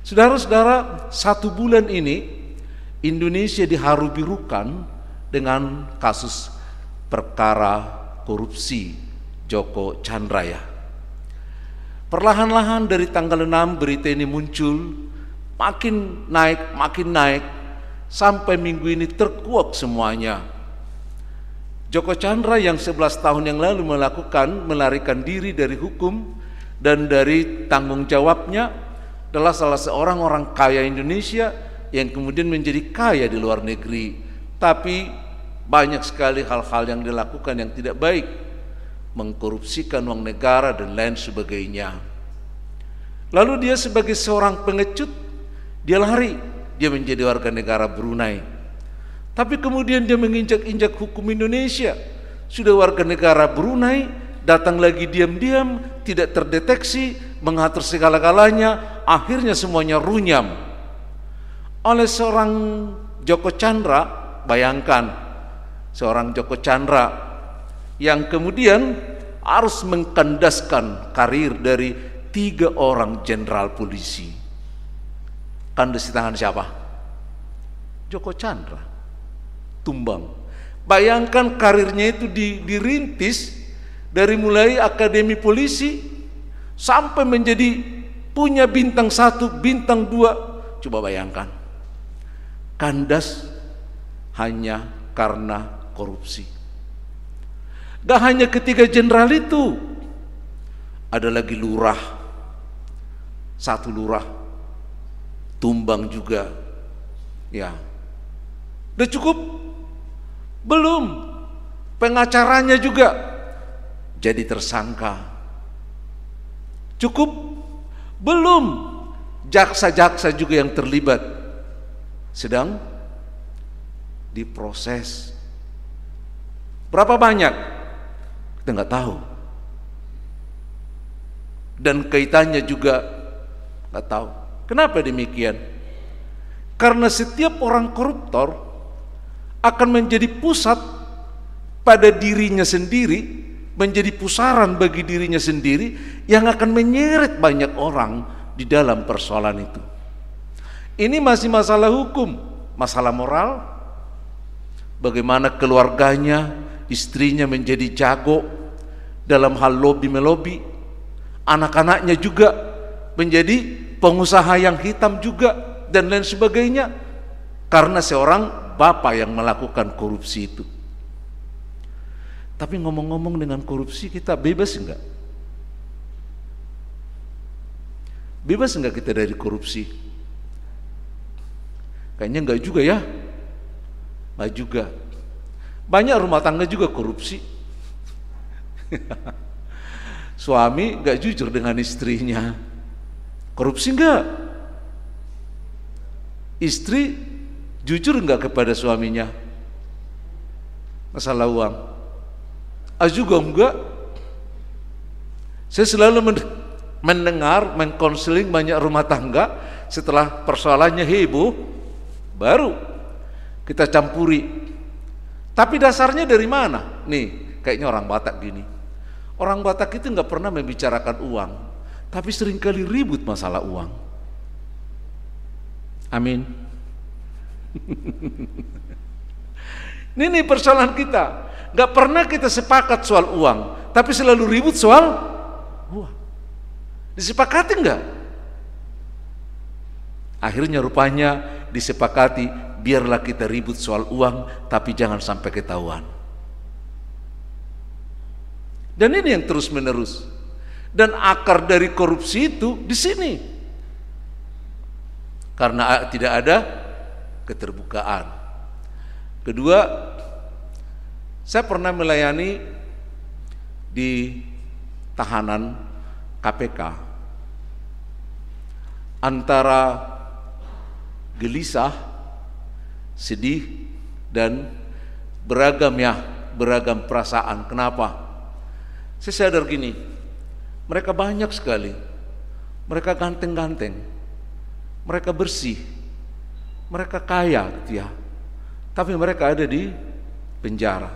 Saudara-saudara, 1 bulan ini Indonesia diharu-birukan dengan kasus perkara korupsi Joko Chandra ya. Perlahan-lahan dari tanggal 6 berita ini muncul, makin naik sampai minggu ini terkuak semuanya. Joko Chandra yang 11 tahun yang lalu melarikan diri dari hukum dan dari tanggung jawabnya, adalah salah seorang orang kaya Indonesia yang kemudian menjadi kaya di luar negeri, tapi banyak sekali hal-hal yang dilakukan yang tidak baik, mengkorupsikan uang negara dan lain sebagainya. Lalu dia sebagai seorang pengecut, dia lari, dia menjadi warga negara Brunei. Tapi kemudian dia menginjak-injak hukum Indonesia, sudah warga negara Brunei, datang lagi diam-diam, tidak terdeteksi, mengatur segala-galanya, akhirnya semuanya runyam oleh seorang Joko Chandra. Bayangkan, seorang Joko Chandra yang kemudian harus mengkandaskan karir dari 3 orang jenderal polisi. Kandas di tangan siapa? Joko Chandra. Tumbang. Bayangkan karirnya itu dirintis dari mulai akademi polisi sampai menjadi punya bintang 1, bintang 2. Coba bayangkan. Kandas hanya karena korupsi. Gak hanya ketiga jenderal itu, ada lagi lurah. 1 lurah tumbang juga. Ya, udah cukup? Belum. Pengacaranya juga jadi tersangka. Cukup? Belum. Jaksa-jaksa juga yang terlibat sedang diproses. Berapa banyak? Kita nggak tahu. Dan kaitannya juga nggak tahu. Kenapa demikian? Karena setiap orang koruptor akan menjadi pusat pada dirinya sendiri, menjadi pusaran bagi dirinya sendiri yang akan menyeret banyak orang di dalam persoalan itu. Ini masih masalah hukum, masalah moral. Bagaimana keluarganya, istrinya menjadi jago dalam hal lobby melobi, anak-anaknya juga menjadi pengusaha yang hitam juga dan lain sebagainya karena seorang bapak yang melakukan korupsi itu. Tapi ngomong-ngomong, dengan korupsi kita bebas enggak? Bebas enggak kita dari korupsi? Kayaknya enggak juga ya. Enggak juga. Banyak rumah tangga juga korupsi. Suami enggak jujur dengan istrinya. Korupsi enggak? Istri jujur enggak kepada suaminya? Masalah uang. Juga enggak. Saya selalu mendengar, mengkonseling banyak rumah tangga, setelah persoalannya heboh, baru kita campuri. Tapi dasarnya dari mana? Nih, kayaknya orang Batak gini. Orang Batak itu enggak pernah membicarakan uang, tapi seringkali ribut masalah uang. Amin. Ini persoalan kita. Gak pernah kita sepakat soal uang, tapi selalu ribut soal uang. Disepakati enggak? Akhirnya rupanya disepakati, biarlah kita ribut soal uang, tapi jangan sampai ketahuan. Dan ini yang terus menerus. Dan akar dari korupsi itu di sini. Karena tidak ada keterbukaan. Kedua, saya pernah melayani di tahanan KPK. Antara gelisah, sedih, dan beragam perasaan. Kenapa? Saya sadar gini, mereka banyak sekali, mereka ganteng-ganteng, mereka bersih, mereka kaya gitu ya, tapi mereka ada di penjara.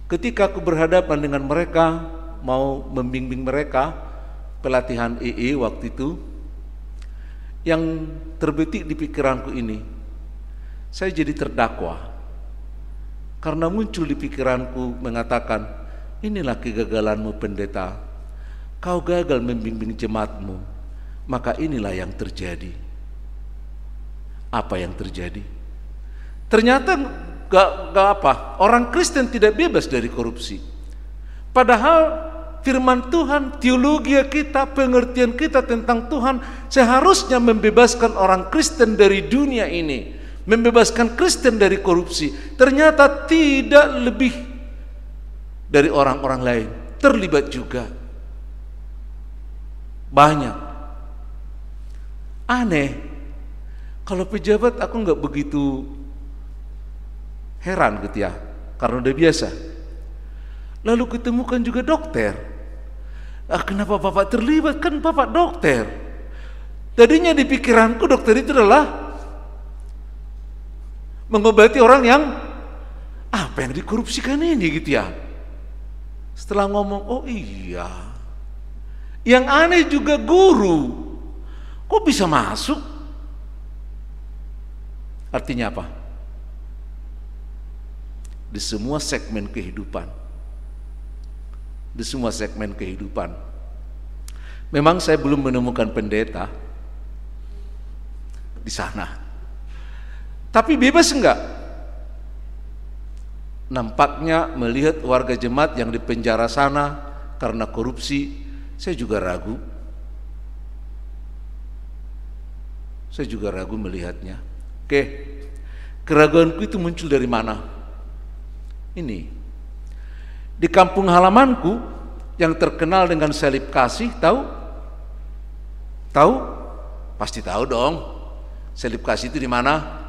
Ketika aku berhadapan dengan mereka, mau membimbing mereka pelatihan EE waktu itu, yang terbetik di pikiranku ini, saya jadi terdakwa karena muncul di pikiranku mengatakan, inilah kegagalanmu pendeta, kau gagal membimbing jemaatmu, maka inilah yang terjadi. Apa yang terjadi? Ternyata gak apa, orang Kristen tidak bebas dari korupsi. Padahal firman Tuhan, teologi kita, pengertian kita tentang Tuhan seharusnya membebaskan orang Kristen dari dunia ini, membebaskan Kristen dari korupsi. Ternyata tidak lebih dari orang-orang lain, terlibat juga. Banyak. Aneh, kalau pejabat aku nggak begitu heran gitu ya, karena udah biasa. Lalu ketemukan juga dokter. Kenapa Bapak terlibat? Kan Bapak dokter. Tadinya di pikiranku dokter itu adalah mengobati orang yang apa yang dikorupsikan ini gitu ya. Setelah ngomong, oh iya. Yang aneh juga guru. Kok bisa masuk? Artinya apa? Di semua segmen kehidupan. Di semua segmen kehidupan. Memang saya belum menemukan pendeta di sana. Tapi bebas enggak? Nampaknya melihat warga jemaat yang di penjara sana karena korupsi, saya juga ragu. Saya juga ragu melihatnya. Oke, keraguanku itu muncul dari mana? Ini. Di kampung halamanku yang terkenal dengan salib kasih, tahu? Tahu? Pasti tahu dong. Salib kasih itu di mana?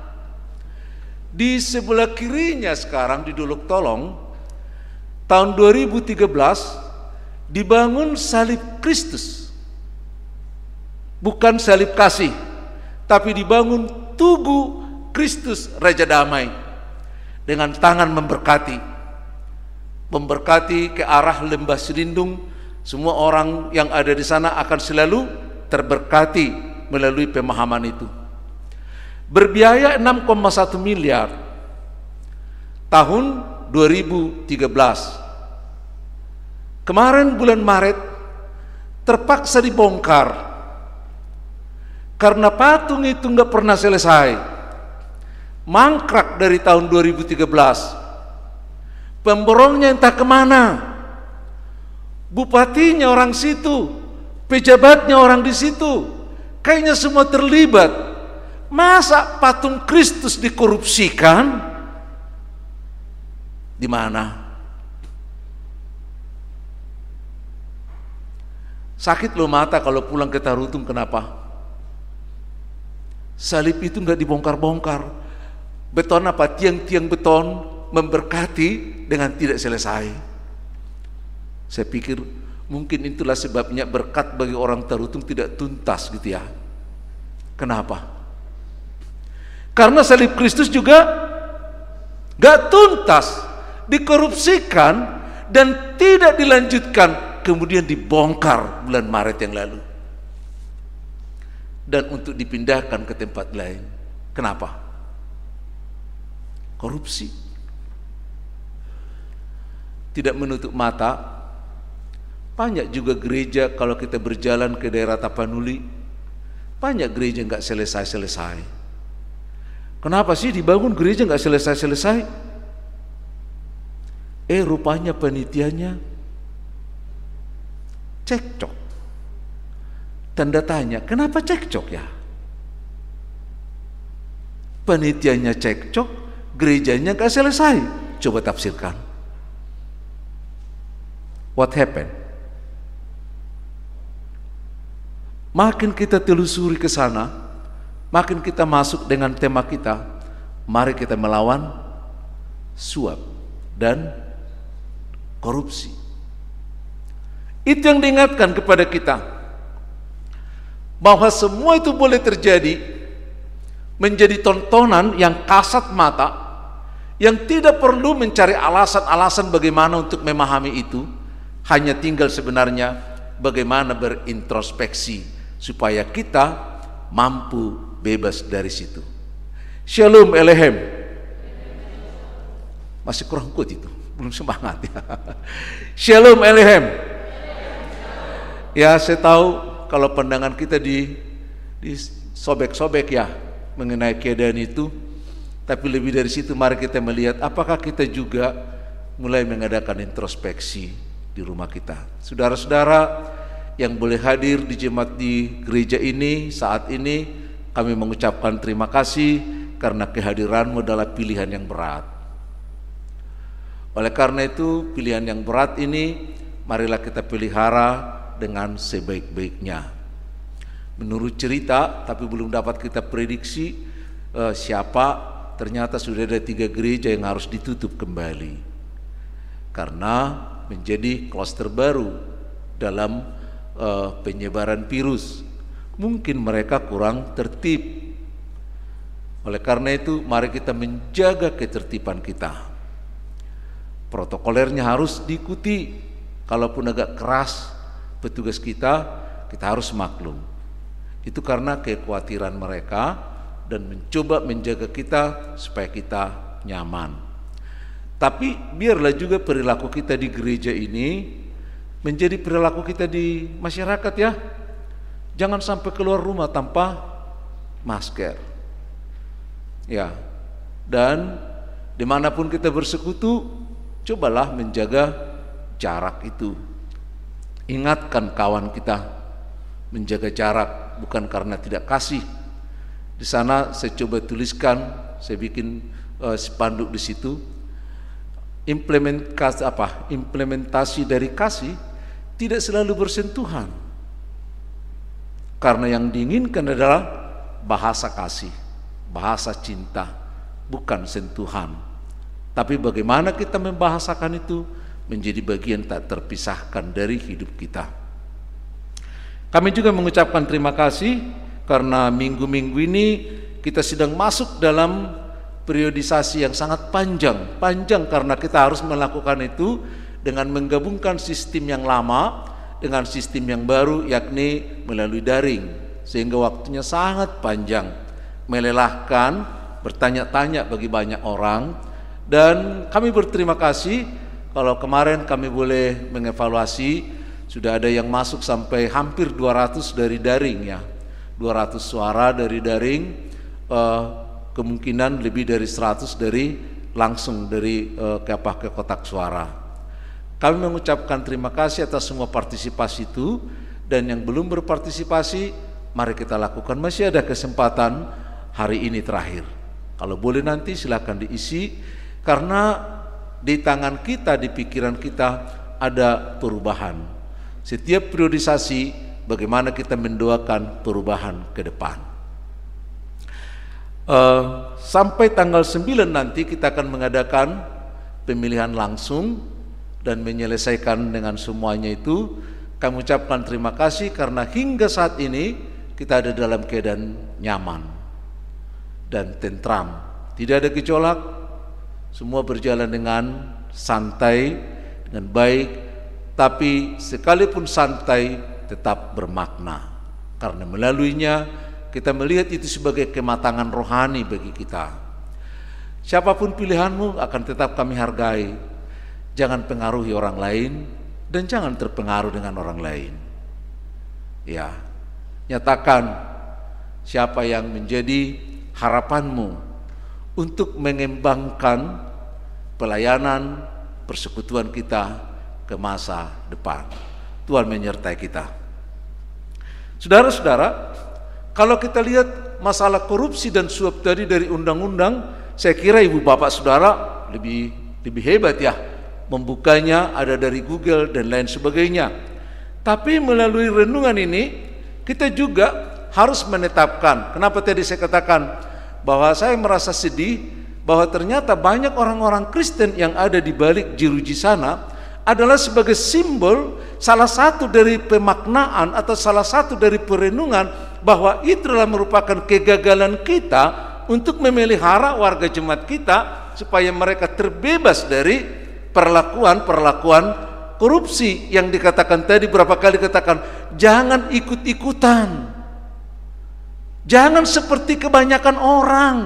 Di sebelah kirinya sekarang di Dolok Tolong, tahun 2013 dibangun salib Kristus. Bukan salib kasih, tapi dibangun tugu Kristus Raja Damai dengan tangan memberkati ke arah lembah Selindung. Semua orang yang ada di sana akan selalu terberkati melalui pemahaman itu. Berbiaya 6,1 miliar tahun 2013. Kemarin bulan Maret terpaksa dibongkar karena patung itu nggak pernah selesai, mangkrak dari tahun 2013. Pemborongnya entah kemana, bupatinya orang situ, pejabatnya orang di situ, kayaknya semua terlibat. Masa patung Kristus dikorupsikan? Di mana? Sakit loh mata kalau pulang ke Tarutung. Kenapa? Salib itu nggak dibongkar-bongkar. Beton apa? Tiang-tiang beton memberkati dengan tidak selesai. Saya pikir mungkin itulah sebabnya berkat bagi orang Tarutung tidak tuntas gitu ya. Kenapa? Karena salib Kristus juga gak tuntas, dikorupsikan dan tidak dilanjutkan, kemudian dibongkar bulan Maret yang lalu dan untuk dipindahkan ke tempat lain. Kenapa? Korupsi. Tidak menutup mata, banyak juga gereja kalau kita berjalan ke daerah Tapanuli, banyak gereja nggak selesai-selesai. Kenapa sih dibangun gereja nggak selesai-selesai? Rupanya panitianya cekcok. Tanda tanya, kenapa cekcok ya? Panitianya cekcok, gerejanya nggak selesai. Coba tafsirkan. What happened? Makin kita telusuri ke sana, makin kita masuk dengan tema kita, mari kita melawan suap dan korupsi. Itu yang diingatkan kepada kita, bahwa semua itu boleh terjadi, menjadi tontonan yang kasat mata, yang tidak perlu mencari alasan-alasan bagaimana untuk memahami itu. Hanya tinggal sebenarnya bagaimana berintrospeksi supaya kita mampu bebas dari situ. Shalom Elohim. Masih kurang kuat itu, belum semangat ya. Shalom Elohim. Ya, saya tahu kalau pandangan kita di sobek-sobek ya mengenai keadaan itu, tapi lebih dari situ mari kita melihat apakah kita juga mulai mengadakan introspeksi. di rumah kita. Saudara-saudara yang boleh hadir di jemaat di gereja ini saat ini, kami mengucapkan terima kasih karena kehadiranmu adalah pilihan yang berat. Oleh karena itu, pilihan yang berat ini marilah kita pelihara dengan sebaik-baiknya. Menurut cerita, tapi belum dapat kita prediksi siapa, ternyata sudah ada 3 gereja yang harus ditutup kembali karena menjadi klaster baru dalam penyebaran virus. Mungkin mereka kurang tertib. Oleh karena itu, mari kita menjaga ketertiban kita. Protokolernya harus diikuti. Kalaupun agak keras petugas kita harus maklum. Itu karena kekhawatiran mereka dan mencoba menjaga kita supaya kita nyaman. Tapi biarlah juga perilaku kita di gereja ini menjadi perilaku kita di masyarakat ya. Jangan sampai keluar rumah tanpa masker. Ya, dan dimanapun kita bersekutu, cobalah menjaga jarak itu. Ingatkan kawan kita menjaga jarak, bukan karena tidak kasih. Di sana saya coba tuliskan, saya bikin spanduk di situ. Implementasi dari kasih tidak selalu bersentuhan. Karena yang diinginkan adalah bahasa kasih, bahasa cinta, bukan sentuhan. Tapi bagaimana kita membahasakan itu menjadi bagian tak terpisahkan dari hidup kita. Kami juga mengucapkan terima kasih karena minggu-minggu ini kita sedang masuk dalam periodisasi yang sangat panjang karena kita harus melakukan itu dengan menggabungkan sistem yang lama dengan sistem yang baru, yakni melalui daring, sehingga waktunya sangat panjang, melelahkan, bertanya-tanya bagi banyak orang. Dan kami berterima kasih kalau kemarin kami boleh mengevaluasi, sudah ada yang masuk sampai hampir 200 dari daring ya, 200 suara dari daring, kemungkinan lebih dari 100 dari langsung dari ke kotak suara. Kami mengucapkan terima kasih atas semua partisipasi itu, dan yang belum berpartisipasi mari kita lakukan, masih ada kesempatan hari ini terakhir. Kalau boleh nanti silakan diisi, karena di tangan kita, di pikiran kita ada perubahan. Setiap periodisasi bagaimana kita mendoakan perubahan ke depan. Sampai tanggal 9 nanti kita akan mengadakan pemilihan langsung dan menyelesaikan dengan semuanya itu. Kami ucapkan terima kasih karena hingga saat ini kita ada dalam keadaan nyaman dan tentram, tidak ada gejolak, semua berjalan dengan santai, dengan baik. Tapi sekalipun santai tetap bermakna, karena melaluinya kita melihat itu sebagai kematangan rohani bagi kita. Siapapun pilihanmu akan tetap kami hargai. Jangan pengaruhi orang lain dan jangan terpengaruh dengan orang lain. Ya, nyatakan siapa yang menjadi harapanmu untuk mengembangkan pelayanan persekutuan kita ke masa depan. Tuhan menyertai kita. Saudara-saudara, kalau kita lihat masalah korupsi dan suap tadi dari undang-undang, saya kira ibu bapak saudara lebih hebat ya, membukanya ada dari Google dan lain sebagainya. Tapi melalui renungan ini kita juga harus menetapkan. Kenapa tadi saya katakan bahwa saya merasa sedih bahwa ternyata banyak orang-orang Kristen yang ada di balik jeruji sana adalah sebagai simbol salah satu dari pemaknaan atau salah satu dari perenungan bahwa itu adalah merupakan kegagalan kita untuk memelihara warga jemaat kita supaya mereka terbebas dari perlakuan korupsi yang dikatakan tadi berapa kali katakan, jangan ikut-ikutan, jangan seperti kebanyakan orang,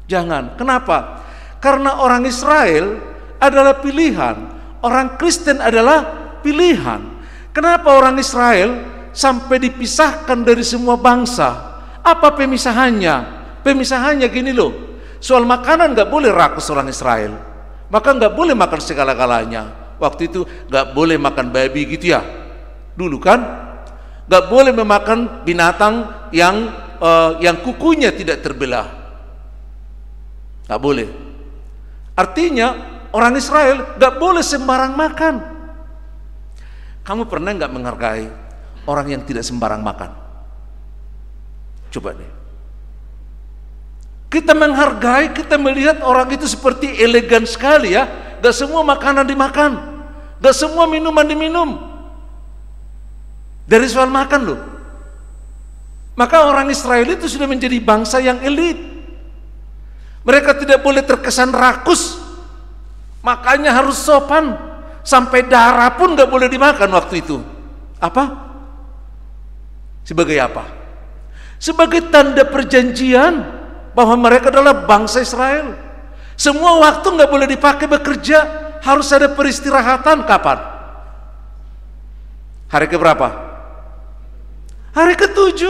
jangan. Kenapa? Karena orang Israel adalah pilihan, orang Kristen adalah pilihan. Kenapa orang Israel sampai dipisahkan dari semua bangsa? Apa pemisahannya? Pemisahannya gini loh, soal makanan nggak boleh rakus orang Israel, maka nggak boleh makan segala-galanya. Waktu itu gak boleh makan babi gitu ya, dulu kan, gak boleh memakan binatang yang kukunya tidak terbelah, gak boleh. Artinya orang Israel gak boleh sembarang makan. Kamu pernah gak menghargai orang yang tidak sembarang makan? Coba deh. Kita menghargai, kita melihat orang itu seperti elegan sekali ya. Gak semua makanan dimakan, gak semua minuman diminum. Dari soal makan loh. Maka orang Israel itu sudah menjadi bangsa yang elit. Mereka tidak boleh terkesan rakus, makanya harus sopan. Sampai darah pun gak boleh dimakan waktu itu. Apa? Sebagai apa? Sebagai tanda perjanjian bahwa mereka adalah bangsa Israel. Semua waktu nggak boleh dipakai bekerja, harus ada peristirahatan. Kapan? Hari keberapa? Hari ke-7.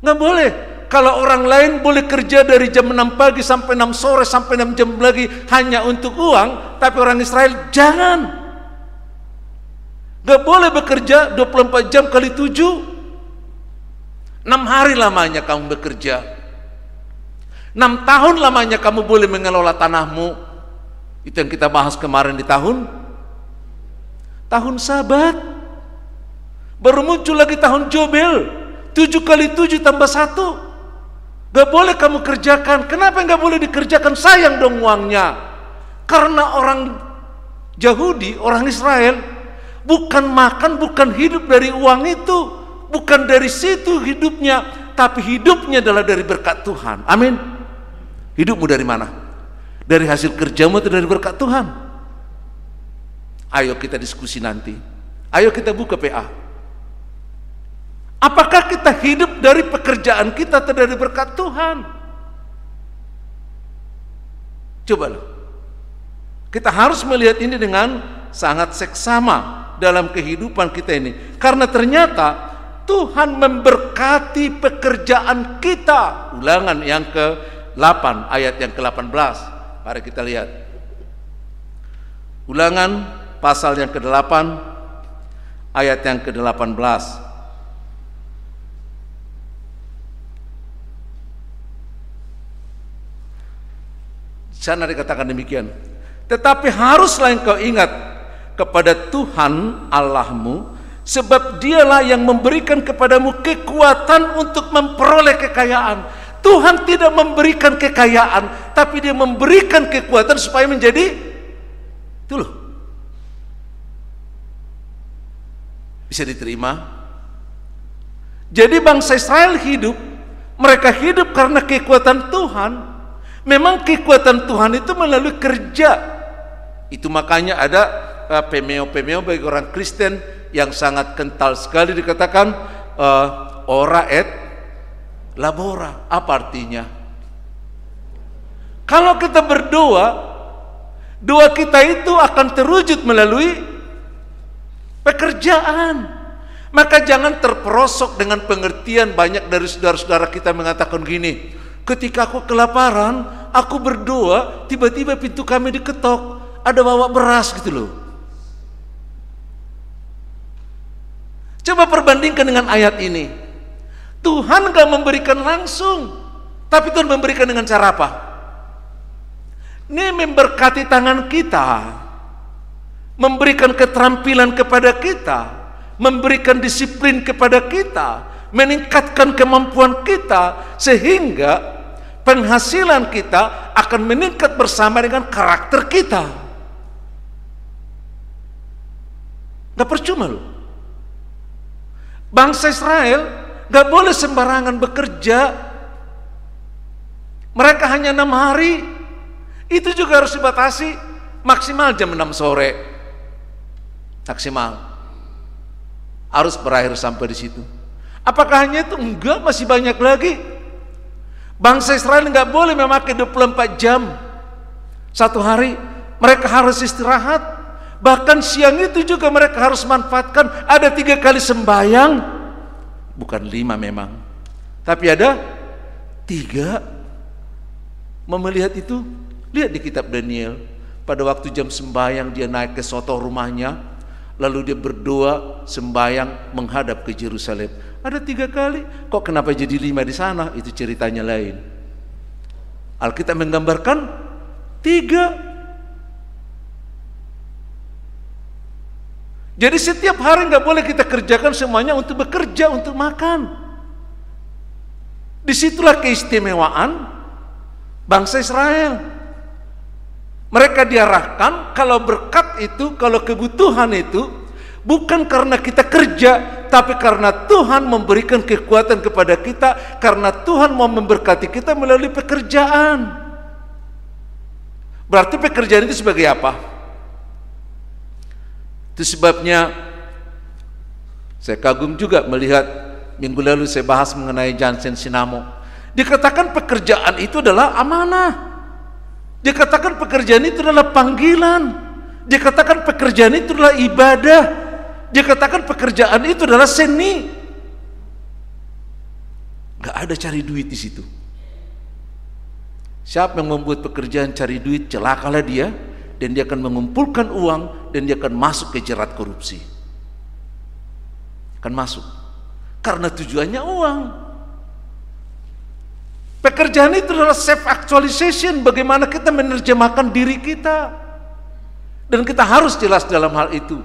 Nggak boleh. Kalau orang lain boleh kerja dari jam 6 pagi sampai 6 sore sampai 6 jam lagi hanya untuk uang, tapi orang Israel jangan. Nggak boleh bekerja 24 jam kali 7. 6 hari lamanya kamu bekerja, 6 tahun lamanya kamu boleh mengelola tanahmu. Itu yang kita bahas kemarin di tahun Sabat. Baru muncul lagi tahun Jobel, 7 kali 7 tambah 1. Gak boleh kamu kerjakan. Kenapa gak boleh dikerjakan? Sayang dong uangnya. Karena orang Yahudi, orang Israel, bukan makan, bukan hidup dari uang itu, bukan dari situ hidupnya, tapi hidupnya adalah dari berkat Tuhan. Amin. Hidupmu dari mana? Dari hasil kerjamu atau dari berkat Tuhan? Ayo kita diskusi nanti. Ayo kita buka PA. Apakah kita hidup dari pekerjaan kita atau dari berkat Tuhan? Cobalah. Kita harus melihat ini dengan sangat seksama dalam kehidupan kita ini. Karena ternyata Tuhan memberkati pekerjaan kita. Ulangan yang ke-8, ayat yang ke-18. Mari kita lihat. Ulangan pasal yang ke-8, ayat yang ke-18. Di sana dikatakan demikian. Tetapi haruslah engkau ingat kepada Tuhan Allahmu, sebab dialah yang memberikan kepadamu kekuatan untuk memperoleh kekayaan. Tuhan tidak memberikan kekayaan, tapi dia memberikan kekuatan supaya menjadi itu loh. Bisa diterima? Jadi bangsa Israel hidup, mereka hidup karena kekuatan Tuhan. Memang kekuatan Tuhan itu melalui kerja. Itu makanya ada pemeo bagi orang Kristen yang sangat kental sekali dikatakan ora et labora. Apa artinya? Kalau kita berdoa, doa kita itu akan terwujud melalui pekerjaan. Maka jangan terperosok dengan pengertian. Banyak dari saudara-saudara kita mengatakan gini, ketika aku kelaparan, aku berdoa, tiba-tiba pintu kami diketok, ada bawa beras gitu loh. Coba perbandingkan dengan ayat ini. Tuhan gak memberikan langsung, tapi Tuhan memberikan dengan cara apa? Ini memberkati tangan kita, memberikan keterampilan kepada kita, memberikan disiplin kepada kita, meningkatkan kemampuan kita, sehingga penghasilan kita akan meningkat bersama dengan karakter kita. Gak percuma loh. Bangsa Israel gak boleh sembarangan bekerja. Mereka hanya 6 hari. Itu juga harus dibatasi. Maksimal jam 6 sore. Maksimal. Harus berakhir sampai di situ. Apakah hanya itu? Enggak, masih banyak lagi. Bangsa Israel nggak boleh memakai 24 jam satu hari. Mereka harus istirahat. Bahkan siang itu juga mereka harus manfaatkan. Ada 3 kali sembahyang, bukan 5 memang, tapi ada 3. Mau melihat itu? Lihat di kitab Daniel. pada waktu jam sembahyang dia naik ke soto rumahnya, lalu dia berdoa sembahyang menghadap ke Yerusalem. Ada 3 kali, kok kenapa jadi 5 di sana? Itu ceritanya lain. Alkitab menggambarkan 3. Jadi setiap hari nggak boleh kita kerjakan semuanya untuk bekerja, untuk makan. Disitulah keistimewaan bangsa Israel. Mereka diarahkan kalau berkat itu, kalau kebutuhan itu bukan karena kita kerja, tapi karena Tuhan memberikan kekuatan kepada kita, karena Tuhan mau memberkati kita melalui pekerjaan. Berarti pekerjaan itu sebagai apa? Itu sebabnya saya kagum juga melihat minggu lalu saya bahas mengenai Jansen Sinamo. Dikatakan pekerjaan itu adalah amanah. Dikatakan pekerjaan itu adalah panggilan. Dikatakan pekerjaan itu adalah ibadah. Dikatakan pekerjaan itu adalah seni. Gak ada cari duit di situ. Siapa yang membuat pekerjaan cari duit, celakalah dia, dan dia akan mengumpulkan uang, dan dia akan masuk ke jerat korupsi. Akan masuk. Karena tujuannya uang. Pekerjaan itu adalah self-actualization, bagaimana kita menerjemahkan diri kita. Dan kita harus jelas dalam hal itu.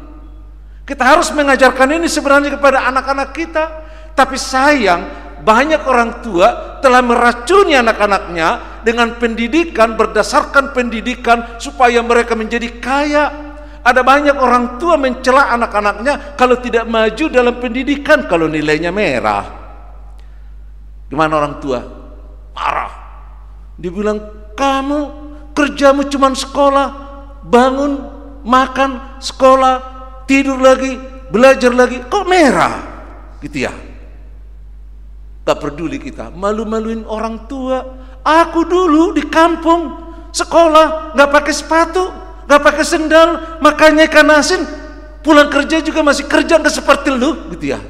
Kita harus mengajarkan ini sebenarnya kepada anak-anak kita. Tapi sayang, banyak orang tua telah meracuni anak-anaknya dengan pendidikan, berdasarkan pendidikan supaya mereka menjadi kaya. Ada banyak orang tua mencela anak-anaknya kalau tidak maju dalam pendidikan, kalau nilainya merah. Gimana orang tua? Marah. Dibilang, kamu kerjamu cuma sekolah, bangun, makan, sekolah, tidur lagi, belajar lagi, kok merah? Gitu ya. Gak peduli kita, malu-maluin orang tua. Aku dulu di kampung sekolah gak pakai sepatu, gak pakai sendal, makannya ikan asin, pulang kerja juga masih kerja gak seperti lu, gitu ya.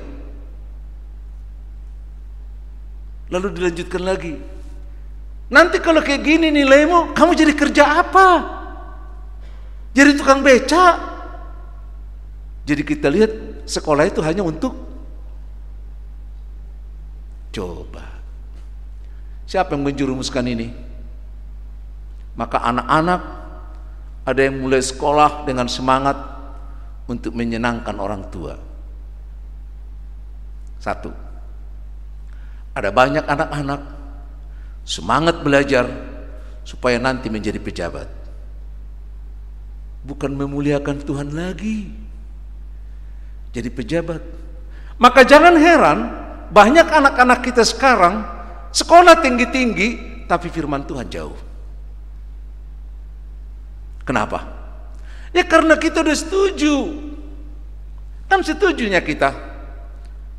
Lalu dilanjutkan lagi, nanti kalau kayak gini nilaimu, kamu jadi kerja apa? Jadi tukang beca. Jadi kita lihat sekolah itu hanya untuk coba. Siapa yang menjerumuskan ini? Maka anak-anak ada yang mulai sekolah dengan semangat untuk menyenangkan orang tua. 1. Ada banyak anak-anak semangat belajar supaya nanti menjadi pejabat. Bukan memuliakan Tuhan lagi. Jadi pejabat. Maka jangan heran banyak anak-anak kita sekarang sekolah tinggi-tinggi tapi firman Tuhan jauh. Kenapa? Ya karena kita udah setuju. Kan setujunya kita.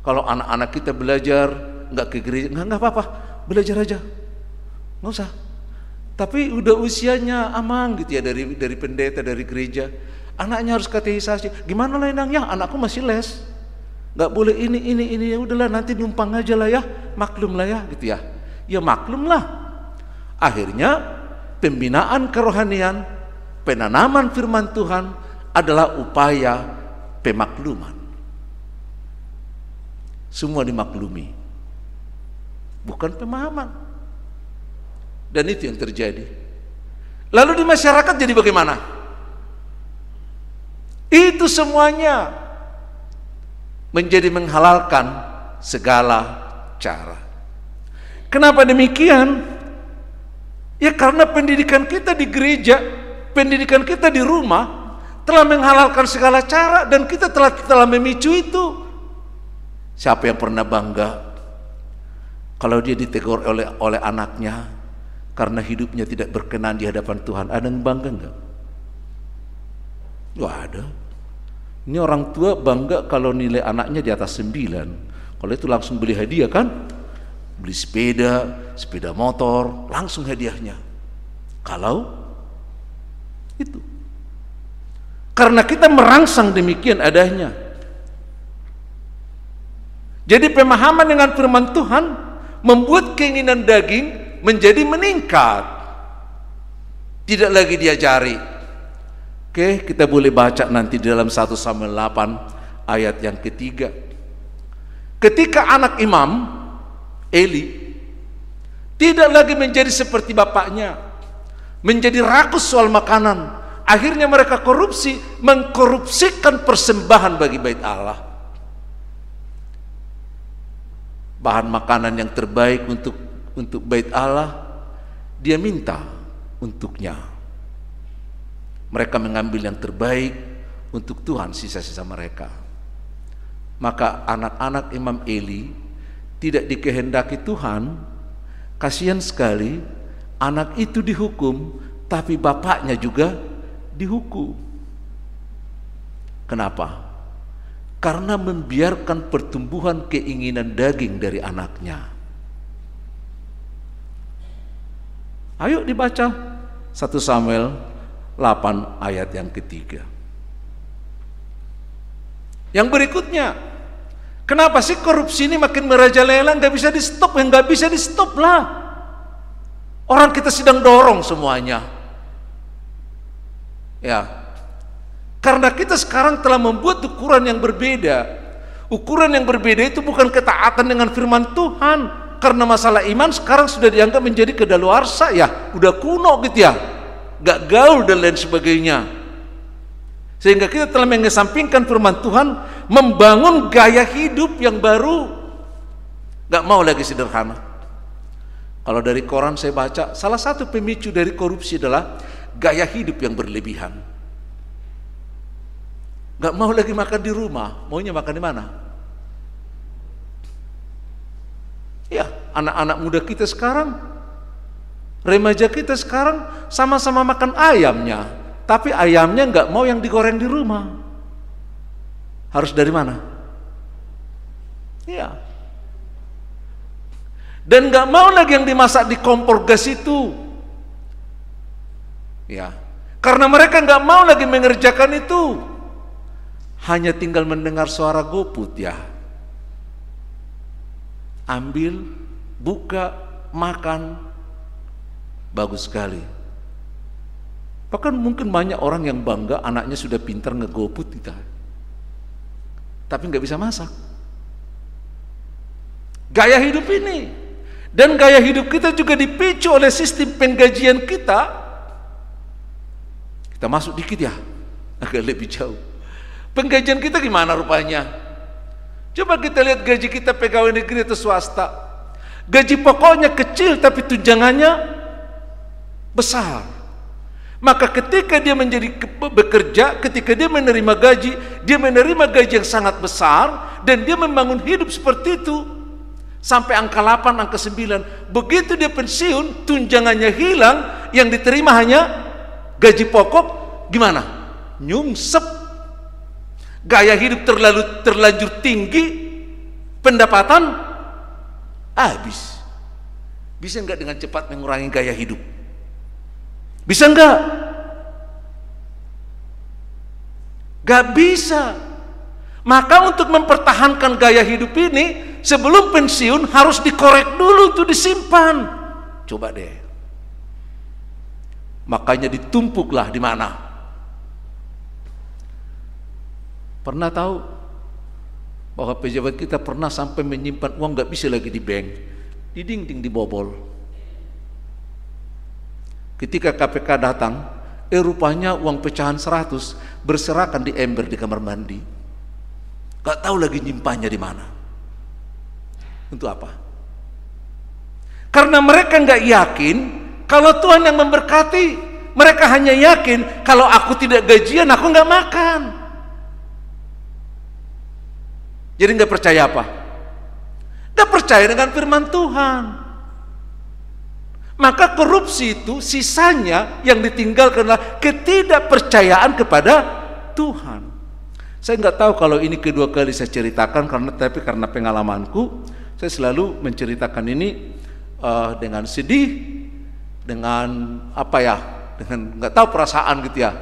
Kalau anak-anak kita belajar nggak ke gereja, nggak apa-apa, belajar aja, nggak usah. Tapi udah usianya aman gitu ya, dari pendeta, dari gereja. Anaknya harus katekisasi. Gimana lah enangnya? Anakku masih les. Nggak boleh ini, ya udahlah nanti numpang aja lah ya, maklum lah ya gitu ya. Ya maklum lah. Akhirnya pembinaan kerohanian, penanaman firman Tuhan adalah upaya pemakluman. Semua dimaklumi, bukan pemahaman. Dan itu yang terjadi. Lalu di masyarakat jadi bagaimana? Itu semuanya menjadi menghalalkan segala cara. Kenapa demikian? Ya karena pendidikan kita di gereja, pendidikan kita di rumah telah menghalalkan segala cara, dan kita telah memicu itu. Siapa yang pernah bangga kalau dia ditegur oleh anaknya karena hidupnya tidak berkenan di hadapan Tuhan? Ada yang bangga enggak? Wah ada. Ini orang tua bangga kalau nilai anaknya di atas 9. Kalau itu langsung beli hadiah kan? Beli sepeda motor, langsung hadiahnya. Kalau itu. Karena kita merangsang demikian adanya. Jadi pemahaman dengan firman Tuhan membuat keinginan daging menjadi meningkat. Tidak lagi diajari Oke, kita boleh baca nanti di dalam 1 Samuel 8 ayat yang ketiga. Ketika anak imam Eli tidak lagi menjadi seperti bapaknya, menjadi rakus soal makanan, akhirnya mereka mengkorupsikan persembahan bagi bait Allah. Bahan makanan yang terbaik untuk bait Allah dia minta untuknya. Mereka mengambil yang terbaik untuk Tuhan, sisa-sisa mereka. Maka anak-anak Imam Eli tidak dikehendaki Tuhan. Kasihan sekali, anak itu dihukum, tapi bapaknya juga dihukum. Kenapa? Karena membiarkan pertumbuhan keinginan daging dari anaknya. Ayo dibaca 1 Samuel 8 ayat yang ketiga. Yang berikutnya, kenapa sih korupsi ini makin merajalela? Nggak bisa di stop, nggak bisa di stop lah. Orang kita sedang dorong semuanya. Ya, karena kita sekarang telah membuat ukuran yang berbeda. Ukuran yang berbeda itu bukan ketaatan dengan firman Tuhan. Karena masalah iman sekarang sudah dianggap menjadi kedaluarsa ya, udah kuno gitu ya, gak gaul dan lain sebagainya. Sehingga kita telah mengesampingkan firman Tuhan, membangun gaya hidup yang baru, gak mau lagi sederhana. Kalau dari koran saya baca, salah satu pemicu dari korupsi adalah gaya hidup yang berlebihan. Gak mau lagi makan di rumah, maunya makan di mana? Ya, anak-anak muda kita sekarang, remaja kita sekarang sama-sama makan ayamnya, tapi ayamnya nggak mau yang digoreng di rumah. Harus dari mana? Ya. Dan nggak mau lagi yang dimasak di kompor gas itu. Ya. Karena mereka nggak mau lagi mengerjakan itu. Hanya tinggal mendengar suara GoFood ya. Ambil, buka, makan, bagus sekali. Bahkan mungkin banyak orang yang bangga anaknya sudah pintar nge-GoFood kita, tapi nggak bisa masak. Gaya hidup ini, dan gaya hidup kita juga dipicu oleh sistem penggajian kita. Kita masuk dikit ya, agak lebih jauh. Penggajian kita gimana rupanya? Coba kita lihat gaji kita pegawai negeri atau swasta. Gaji pokoknya kecil tapi tunjangannya besar. Maka ketika dia menjadi bekerja, ketika dia menerima gaji yang sangat besar, dan dia membangun hidup seperti itu sampai angka 8, angka 9. Begitu dia pensiun, tunjangannya hilang, yang diterima hanya gaji pokok. Gimana? Nyungsep. Gaya hidup terlanjur tinggi, pendapatan habis. Bisa enggak dengan cepat mengurangi gaya hidup? Bisa enggak? Gak bisa. Maka untuk mempertahankan gaya hidup ini, sebelum pensiun harus dikorek dulu, tuh disimpan. Coba deh. Makanya ditumpuklah di mana? Pernah tahu bahwa pejabat kita pernah sampai menyimpan uang nggak bisa lagi di bank, di dinding dibobol. Ketika KPK datang, rupanya uang pecahan 100 berserakan di ember di kamar mandi. Gak tahu lagi nyimpannya di mana. Untuk apa? Karena mereka nggak yakin kalau Tuhan yang memberkati. Mereka hanya yakin kalau aku tidak gajian, aku nggak makan. Jadi nggak percaya apa? Nggak percaya dengan firman Tuhan. Maka korupsi itu sisanya yang ditinggalkan adalah ketidakpercayaan kepada Tuhan. Saya nggak tahu kalau ini kedua kali saya ceritakan, tapi karena pengalamanku, saya selalu menceritakan ini dengan sedih, dengan apa ya, dengan nggak tahu perasaan gitu ya.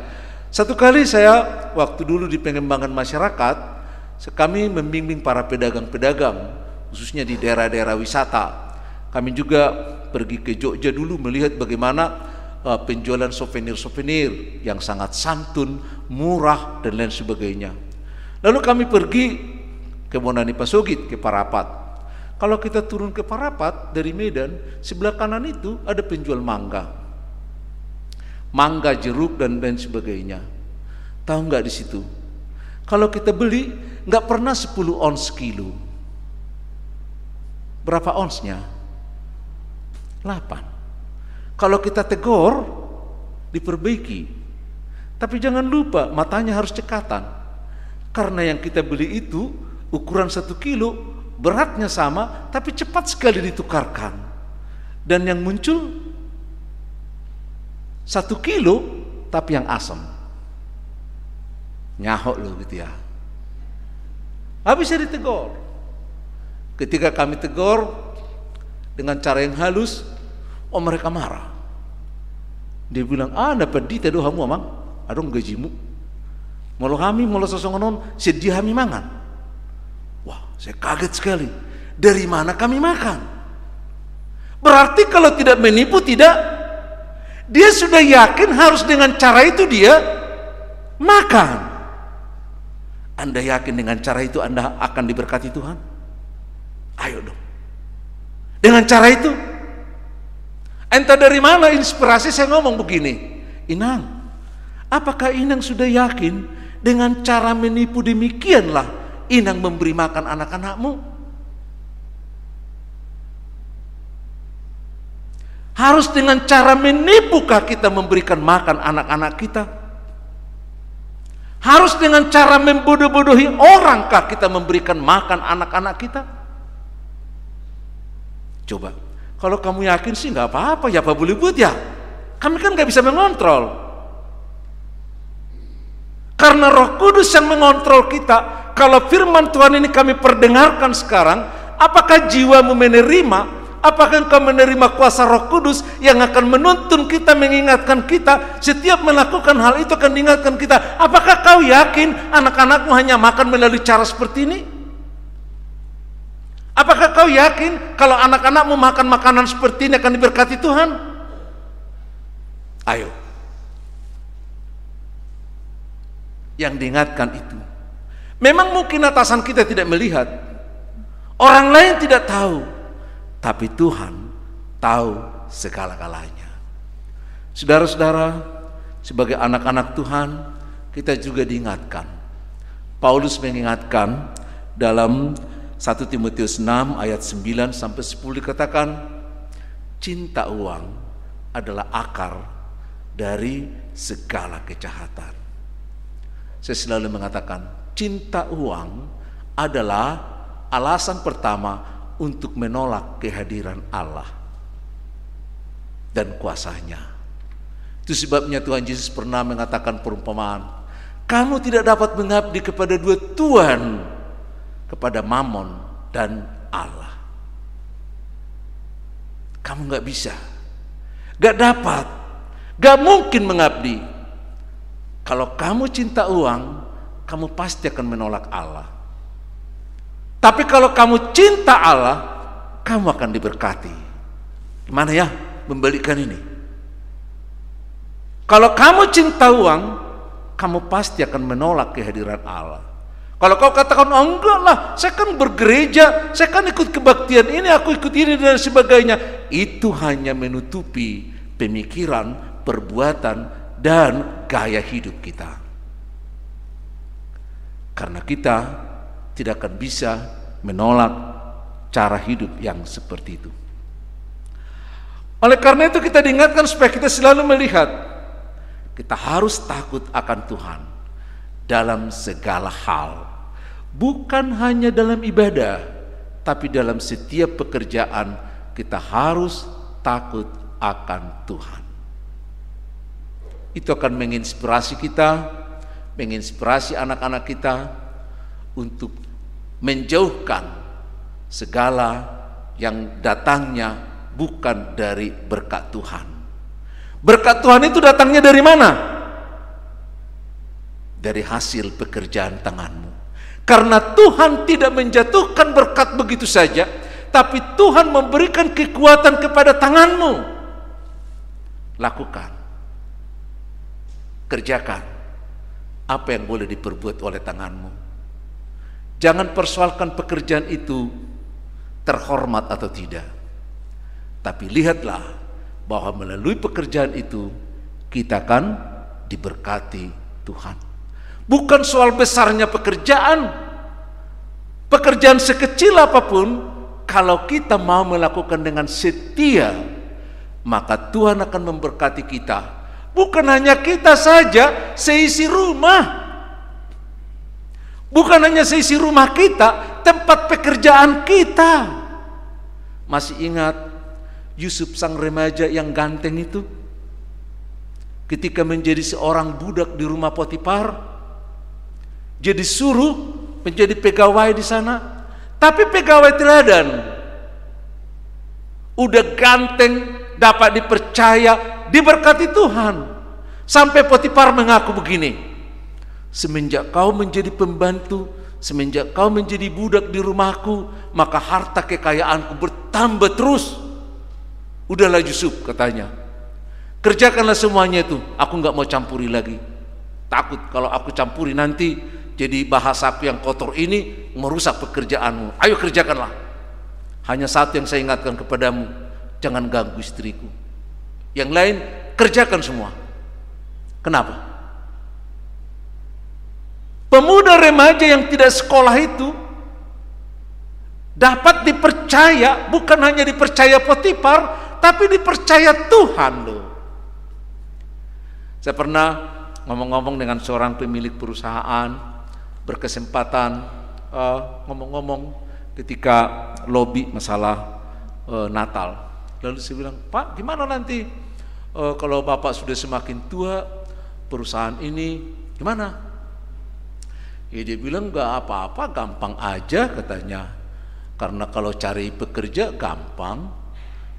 Satu kali saya waktu dulu di pengembangan masyarakat, kami membimbing para pedagang-pedagang, khususnya di daerah-daerah wisata. Kami juga pergi ke Jogja dulu melihat bagaimana penjualan souvenir-souvenir yang sangat santun, murah, dan lain sebagainya. Lalu kami pergi ke Bonani Pasogit, ke Parapat. Kalau kita turun ke Parapat dari Medan, sebelah kanan itu ada penjual mangga, jeruk, dan lain sebagainya. Tahu nggak di situ? Kalau kita beli, nggak pernah 10 ons kilo. Berapa onsnya? 8. Kalau kita tegur, diperbaiki. Tapi jangan lupa, matanya harus cekatan. Karena yang kita beli itu ukuran 1 kilo, beratnya sama, tapi cepat sekali ditukarkan. Dan yang muncul 1 kilo, tapi yang asam. Nyahok loh gitu ya. Habis ditegur. Ketika kami tegur dengan cara yang halus, mereka marah. Dia bilang, dapat di tedoh hamu amang, adong gajimu. Malu kami, malu sosongonon, sedia kami mangan. Wah, saya kaget sekali. Dari mana kami makan? Berarti kalau tidak menipu, tidak. Dia sudah yakin harus dengan cara itu dia makan. Anda yakin dengan cara itu Anda akan diberkati Tuhan? Ayo dong. Dengan cara itu. Entah dari mana inspirasi saya ngomong begini. Inang, apakah Inang sudah yakin dengan cara menipu demikianlah Inang memberi makan anak-anakmu? Harus dengan cara menipukah kita memberikan makan anak-anak kita? Harus dengan cara membodoh-bodohi orangkah kita memberikan makan anak-anak kita? Coba, kalau kamu yakin sih nggak apa-apa, ya apa boleh buat ya. Kami kan nggak bisa mengontrol. Karena Roh Kudus yang mengontrol kita. Kalau firman Tuhan ini kami perdengarkan sekarang, apakah jiwamu menerima? Apakah engkau menerima kuasa Roh Kudus yang akan menuntun kita, mengingatkan kita? Setiap melakukan hal itu akan diingatkan kita. Apakah kau yakin anak-anakmu hanya makan melalui cara seperti ini? Apakah kau yakin kalau anak-anakmu makan makanan seperti ini akan diberkati Tuhan? Ayo. Yang diingatkan itu. Memang mungkin atasan kita tidak melihat. Orang lain tidak tahu. Tapi Tuhan tahu segala-galanya. Saudara-saudara, sebagai anak-anak Tuhan, kita juga diingatkan. Paulus mengingatkan dalam 1 Timotius 6 ayat 9 sampai 10 dikatakan, cinta uang adalah akar dari segala kejahatan. Saya selalu mengatakan, cinta uang adalah alasan pertama untuk menolak kehadiran Allah dan kuasanya. Itu sebabnya Tuhan Yesus pernah mengatakan perumpamaan, kamu tidak dapat mengabdi kepada dua tuan, kepada Mammon dan Allah. Kamu gak bisa, gak dapat, gak mungkin mengabdi. Kalau kamu cinta uang, kamu pasti akan menolak Allah. Tapi kalau kamu cinta Allah, kamu akan diberkati. Gimana ya membalikkan ini? Kalau kamu cinta uang, kamu pasti akan menolak kehadiran Allah. Kalau kau katakan, oh enggak lah, saya kan bergereja, saya kan ikut kebaktian ini, aku ikut ini dan sebagainya. Itu hanya menutupi pemikiran, perbuatan, dan gaya hidup kita. Karena kita tidak akan bisa menolak cara hidup yang seperti itu. Oleh karena itu kita diingatkan supaya kita selalu melihat, kita harus takut akan Tuhan dalam segala hal. Bukan hanya dalam ibadah, tapi dalam setiap pekerjaan kita harus takut akan Tuhan. Itu akan menginspirasi kita, menginspirasi anak-anak kita untuk menjauhkan segala yang datangnya bukan dari berkat Tuhan. Berkat Tuhan itu datangnya dari mana? Dari hasil pekerjaan tanganmu. Karena Tuhan tidak menjatuhkan berkat begitu saja, tapi Tuhan memberikan kekuatan kepada tanganmu. lakukan, kerjakan apa yang boleh diperbuat oleh tanganmu. Jangan persoalkan pekerjaan itu terhormat atau tidak, tapi lihatlah bahwa melalui pekerjaan itu kita akan diberkati Tuhan. Bukan soal besarnya pekerjaan sekecil apapun, kalau kita mau melakukan dengan setia, maka Tuhan akan memberkati kita. Bukan hanya kita saja, seisi rumah. Bukan hanya seisi rumah kita, tempat pekerjaan kita. Masih ingat Yusuf sang remaja yang ganteng itu? Ketika menjadi seorang budak di rumah Potifar, dia disuruh menjadi pegawai di sana. Tapi pegawai teladan, udah ganteng, dapat dipercaya, diberkati Tuhan. Sampai Potifar mengaku begini, semenjak kau menjadi pembantu, semenjak kau menjadi budak di rumahku, maka harta kekayaanku bertambah terus. Udahlah Yusuf, katanya, kerjakanlah semuanya itu, aku nggak mau campuri lagi. Takut kalau aku campuri nanti jadi bahasaku yang kotor ini merusak pekerjaanmu. Ayo kerjakanlah. Hanya satu yang saya ingatkan kepadamu, jangan ganggu istriku. Yang lain kerjakan semua. Kenapa? Pemuda remaja yang tidak sekolah itu dapat dipercaya, bukan hanya dipercaya Potifar, tapi dipercaya Tuhan loh. Saya pernah ngomong-ngomong dengan seorang pemilik perusahaan, berkesempatan ngomong-ngomong ketika lobby masalah Natal. Lalu saya bilang, Pak, gimana nanti kalau Bapak sudah semakin tua, perusahaan ini gimana? Ya dia bilang, nggak apa-apa, gampang aja katanya. Karena kalau cari pekerja gampang.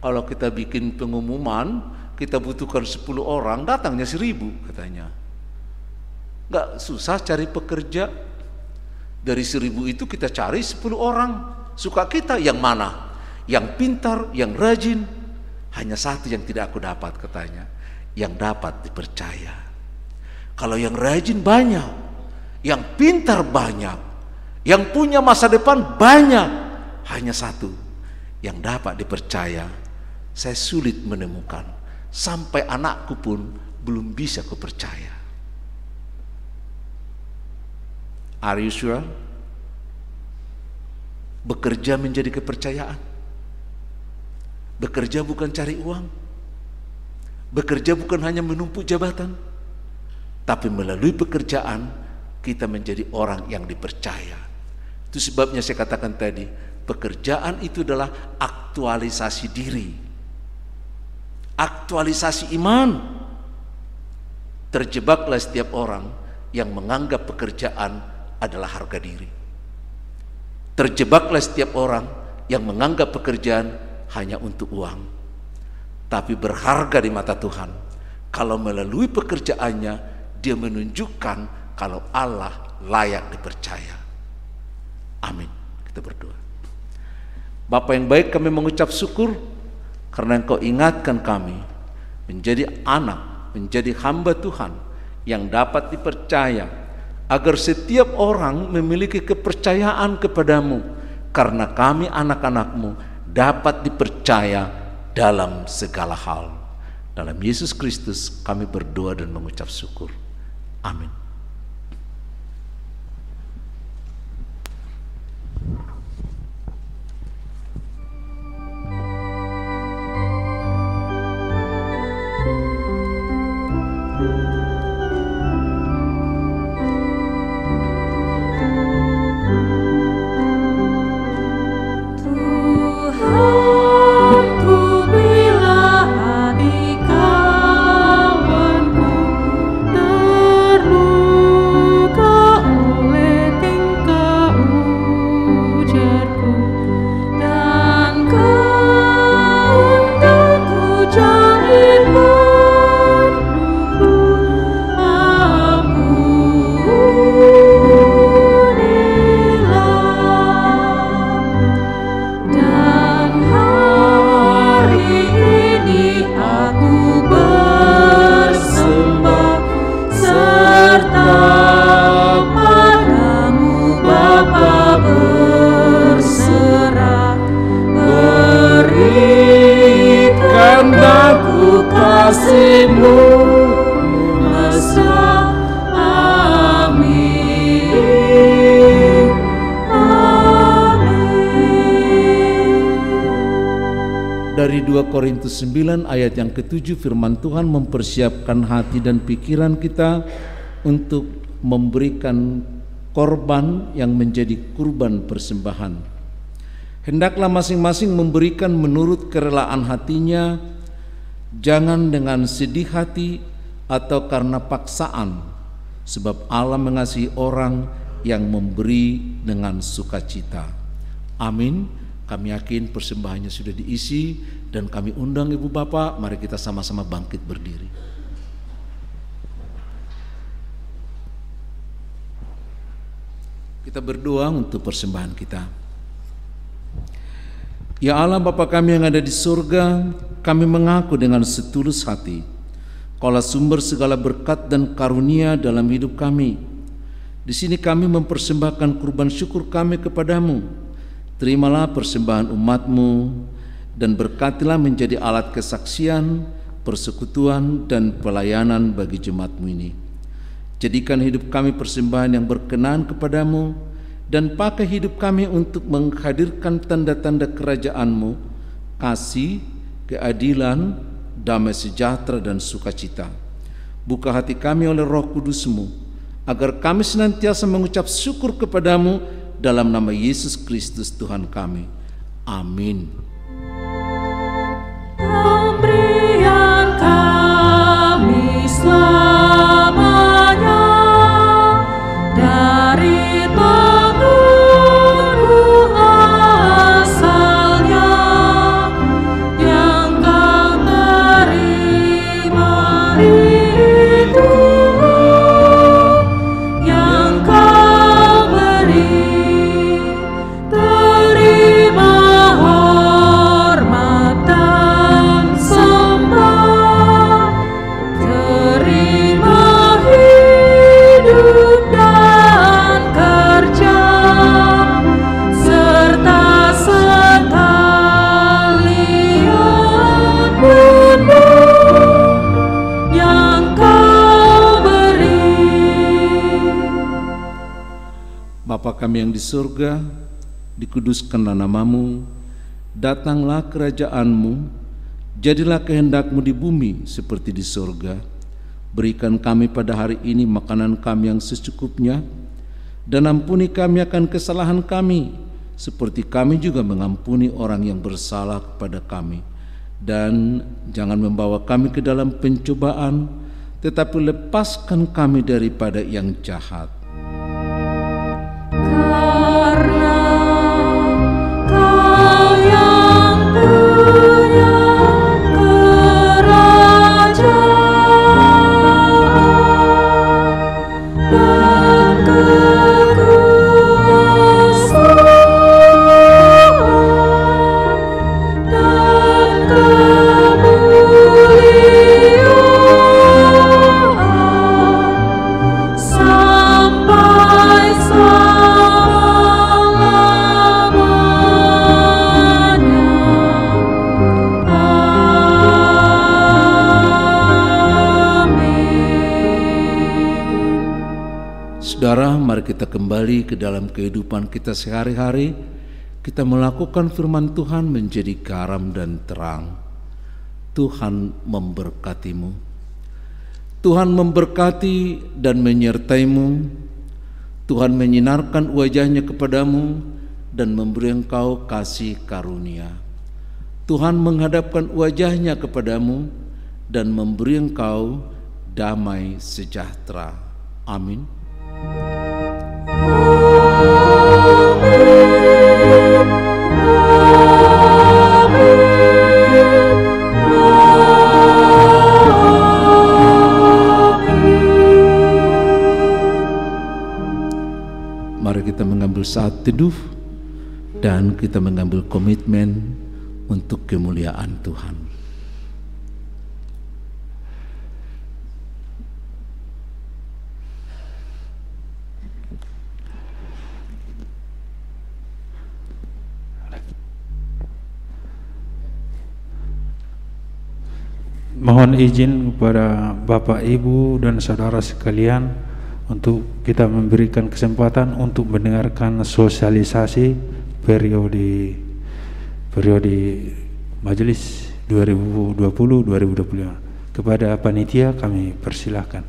Kalau kita bikin pengumuman, kita butuhkan 10 orang, datangnya 1000 katanya. Nggak susah cari pekerja. Dari 1000 itu kita cari 10 orang. Suka kita yang mana? Yang pintar, yang rajin. Hanya satu yang tidak aku dapat katanya, yang dapat dipercaya. Kalau yang rajin banyak, yang pintar banyak, yang punya masa depan banyak, hanya satu yang dapat dipercaya. Saya sulit menemukan, sampai anakku pun belum bisa kupercaya. Are you sure? Bekerja menjadi kepercayaan. Bekerja bukan cari uang. Bekerja bukan hanya menumpuk jabatan, tapi melalui pekerjaan kita menjadi orang yang dipercaya. Itu sebabnya saya katakan tadi, pekerjaan itu adalah aktualisasi diri, aktualisasi iman. Terjebaklah setiap orang yang menganggap pekerjaan adalah harga diri. Terjebaklah setiap orang yang menganggap pekerjaan hanya untuk uang, tapi berharga di mata Tuhan kalau melalui pekerjaannya dia menunjukkan kalau Allah layak dipercaya. Amin. Kita berdoa. Bapa yang baik, kami mengucap syukur karena Engkau ingatkan kami menjadi anak, menjadi hamba Tuhan yang dapat dipercaya, agar setiap orang memiliki kepercayaan kepadamu, karena kami anak-anak-Mu dapat dipercaya dalam segala hal. Dalam Yesus Kristus kami berdoa dan mengucap syukur. Amin. Tuhan, ku bila adik kawanku terluka. dari 2 Korintus 9 ayat yang ke-7, firman Tuhan mempersiapkan hati dan pikiran kita untuk memberikan korban yang menjadi kurban persembahan. Hendaklah masing-masing memberikan menurut kerelaan hatinya, jangan dengan sedih hati atau karena paksaan, sebab Allah mengasihi orang yang memberi dengan sukacita. Amin. Kami yakin persembahannya sudah diisi dan kami undang Ibu Bapak, mari kita sama-sama bangkit berdiri. Kita berdoa untuk persembahan kita. Ya Allah Bapa kami yang ada di surga, kami mengaku dengan setulus hati, Kaulah sumber segala berkat dan karunia dalam hidup kami. Di sini kami mempersembahkan kurban syukur kami kepadamu. Terimalah persembahan umat-Mu dan berkatilah menjadi alat kesaksian, persekutuan dan pelayanan bagi jemaat-Mu ini. Jadikan hidup kami persembahan yang berkenan kepadamu dan pakai hidup kami untuk menghadirkan tanda-tanda kerajaan-Mu, kasih, keadilan, damai sejahtera dan sukacita. Buka hati kami oleh Roh Kudus-Mu agar kami senantiasa mengucap syukur kepadamu dalam nama Yesus Kristus Tuhan kami. Amin. Pemberian kami selamanya dari temurun asalnya yang kau terima itu yang kau beri. Terima hormat dan sembah, terima hidup dan kerja, serta sekalian benda yang kau beri. Bapa kami yang di surga, dikuduskanlah nama-Mu, datanglah kerajaan-Mu, jadilah kehendak-Mu di bumi seperti di surga. Berikan kami pada hari ini makanan kami yang secukupnya, dan ampuni kami akan kesalahan kami, seperti kami juga mengampuni orang yang bersalah kepada kami. Dan jangan membawa kami ke dalam pencobaan, tetapi lepaskan kami daripada yang jahat. Karena Kau yang punya kerajaan dan kekuasaan dan kemuliaan sampai Saudara, mari kita kembali ke dalam kehidupan kita sehari-hari. Kita melakukan firman Tuhan menjadi garam dan terang. Tuhan memberkatimu. Tuhan memberkati dan menyertaimu. Tuhan menyinarkan wajahnya kepadamu dan memberi engkau kasih karunia. Tuhan menghadapkan wajahnya kepadamu dan memberi engkau damai sejahtera. Amin. Mari kita mengambil saat teduh dan kita mengambil komitmen untuk kemuliaan Tuhan. Mohon izin kepada Bapak, Ibu, dan saudara sekalian untuk kita memberikan kesempatan untuk mendengarkan sosialisasi periode Majelis 2020-2025. Kepada panitia kami persilahkan.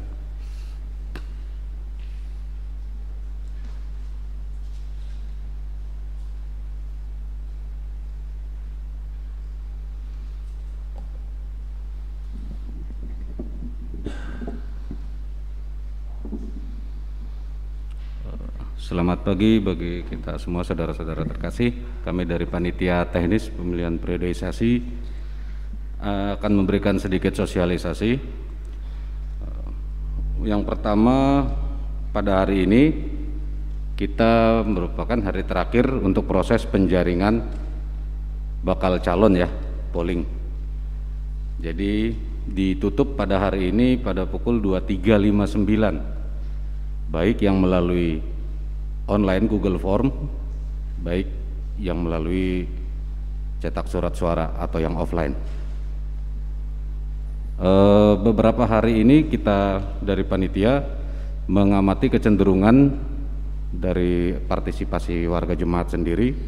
Selamat pagi bagi kita semua saudara-saudara terkasih. Kami dari Panitia Teknis Pemilihan Periodisasi akan memberikan sedikit sosialisasi. Yang pertama, pada hari ini kita merupakan hari terakhir untuk proses penjaringan bakal calon ya, polling. Jadi ditutup pada hari ini pada pukul 23.59, baik yang melalui online Google Form, baik yang melalui cetak surat suara atau yang offline. Beberapa hari ini kita dari panitia mengamati kecenderungan dari partisipasi warga jemaat sendiri,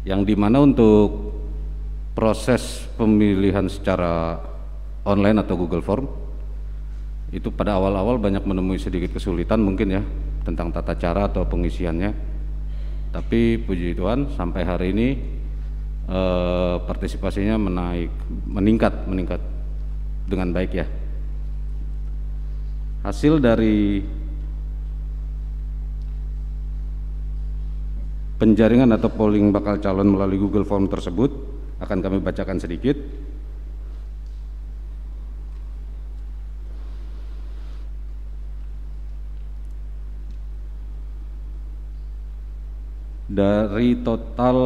yang dimana untuk proses pemilihan secara online atau Google Form itu pada awal-awal banyak menemui sedikit kesulitan mungkin ya, tentang tata cara atau pengisiannya. Tapi puji Tuhan sampai hari ini partisipasinya meningkat dengan baik ya. Hasil dari penjaringan atau polling bakal calon melalui Google Form tersebut akan kami bacakan sedikit. Dari total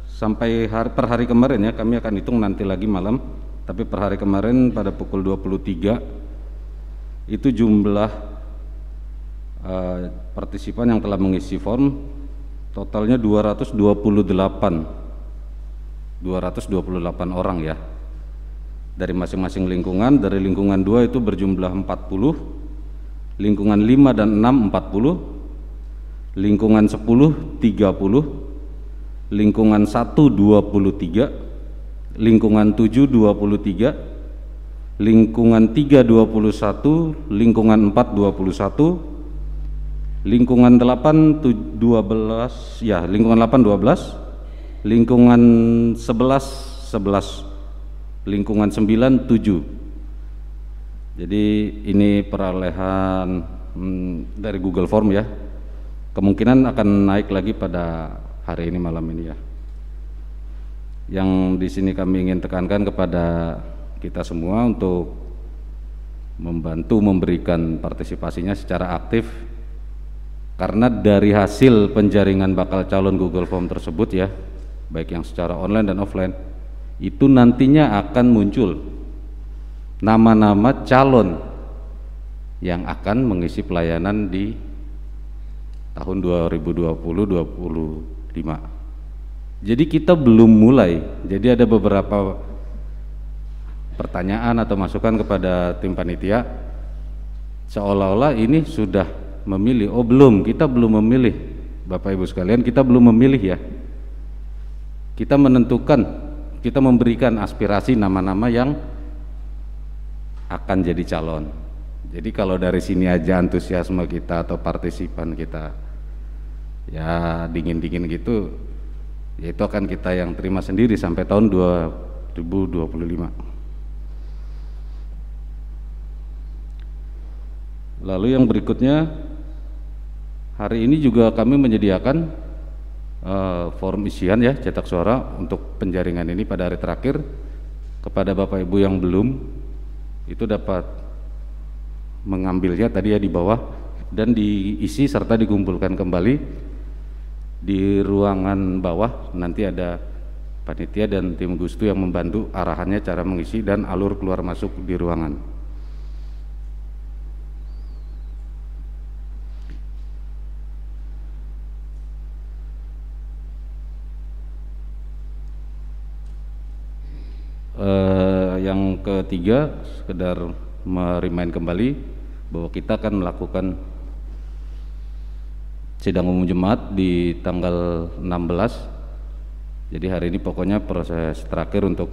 sampai per hari kemarin ya, kami akan hitung nanti lagi malam, tapi per hari kemarin pada pukul 23 itu jumlah partisipan yang telah mengisi form totalnya 228 orang ya, dari masing-masing lingkungan. Dari lingkungan 2 itu berjumlah 40, lingkungan 5 dan 6 40, lingkungan 10 30, lingkungan 1 23, lingkungan 7 23, lingkungan 3 21, lingkungan 4 21, lingkungan 8 12 ya, lingkungan 8 12, lingkungan 11 11, lingkungan 9 7. Jadi ini perolehan dari Google Form ya. Kemungkinan akan naik lagi pada hari ini malam ini ya. Yang di sini kami ingin tekankan kepada kita semua untuk membantu memberikan partisipasinya secara aktif, karena dari hasil penjaringan bakal calon Google Form tersebut ya, baik yang secara online dan offline, itu nantinya akan muncul nama-nama calon yang akan mengisi pelayanan di tahun 2020-2025. Jadi kita belum mulai. Jadi ada beberapa pertanyaan atau masukan kepada tim panitia, seolah-olah ini sudah memilih. Oh belum, kita belum memilih. Bapak Ibu sekalian, kita belum memilih ya. Kita menentukan, kita memberikan aspirasi nama-nama yang akan jadi calon. Jadi kalau dari sini aja antusiasme kita atau partisipan kita ya dingin-dingin gitu, ya itu akan kita yang terima sendiri sampai tahun 2025. Lalu yang berikutnya, hari ini juga kami menyediakan form isian ya, cetak suara untuk penjaringan ini pada hari terakhir. Kepada Bapak Ibu yang belum, itu dapat mengambilnya tadi ya di bawah dan diisi serta dikumpulkan kembali di ruangan bawah. Nanti ada panitia dan tim Gustu yang membantu arahannya cara mengisi dan alur keluar masuk di ruangan. Yang ketiga, sekedar merimain kembali bahwa kita akan melakukan sidang umum jemaat di tanggal 16 Jadi hari ini pokoknya proses terakhir untuk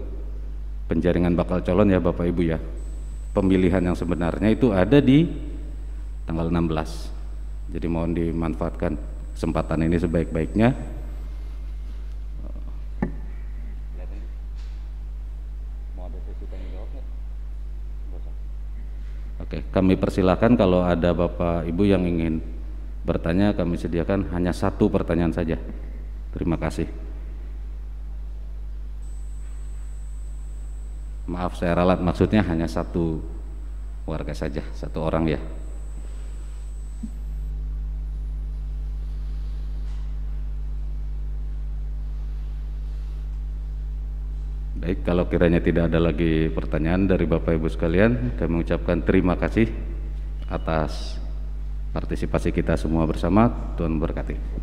penjaringan bakal calon ya Bapak Ibu ya. Pemilihan yang sebenarnya itu ada di tanggal 16. Jadi mohon dimanfaatkan kesempatan ini sebaik-baiknya. Oke, kami persilahkan kalau ada Bapak Ibu yang ingin bertanya, kami sediakan hanya satu pertanyaan saja. Terima kasih. Maaf saya ralat, maksudnya hanya satu warga saja, satu orang ya. Baik, kalau kiranya tidak ada lagi pertanyaan dari Bapak Ibu sekalian, kami mengucapkan terima kasih atas partisipasi kita semua bersama. Tuhan memberkati.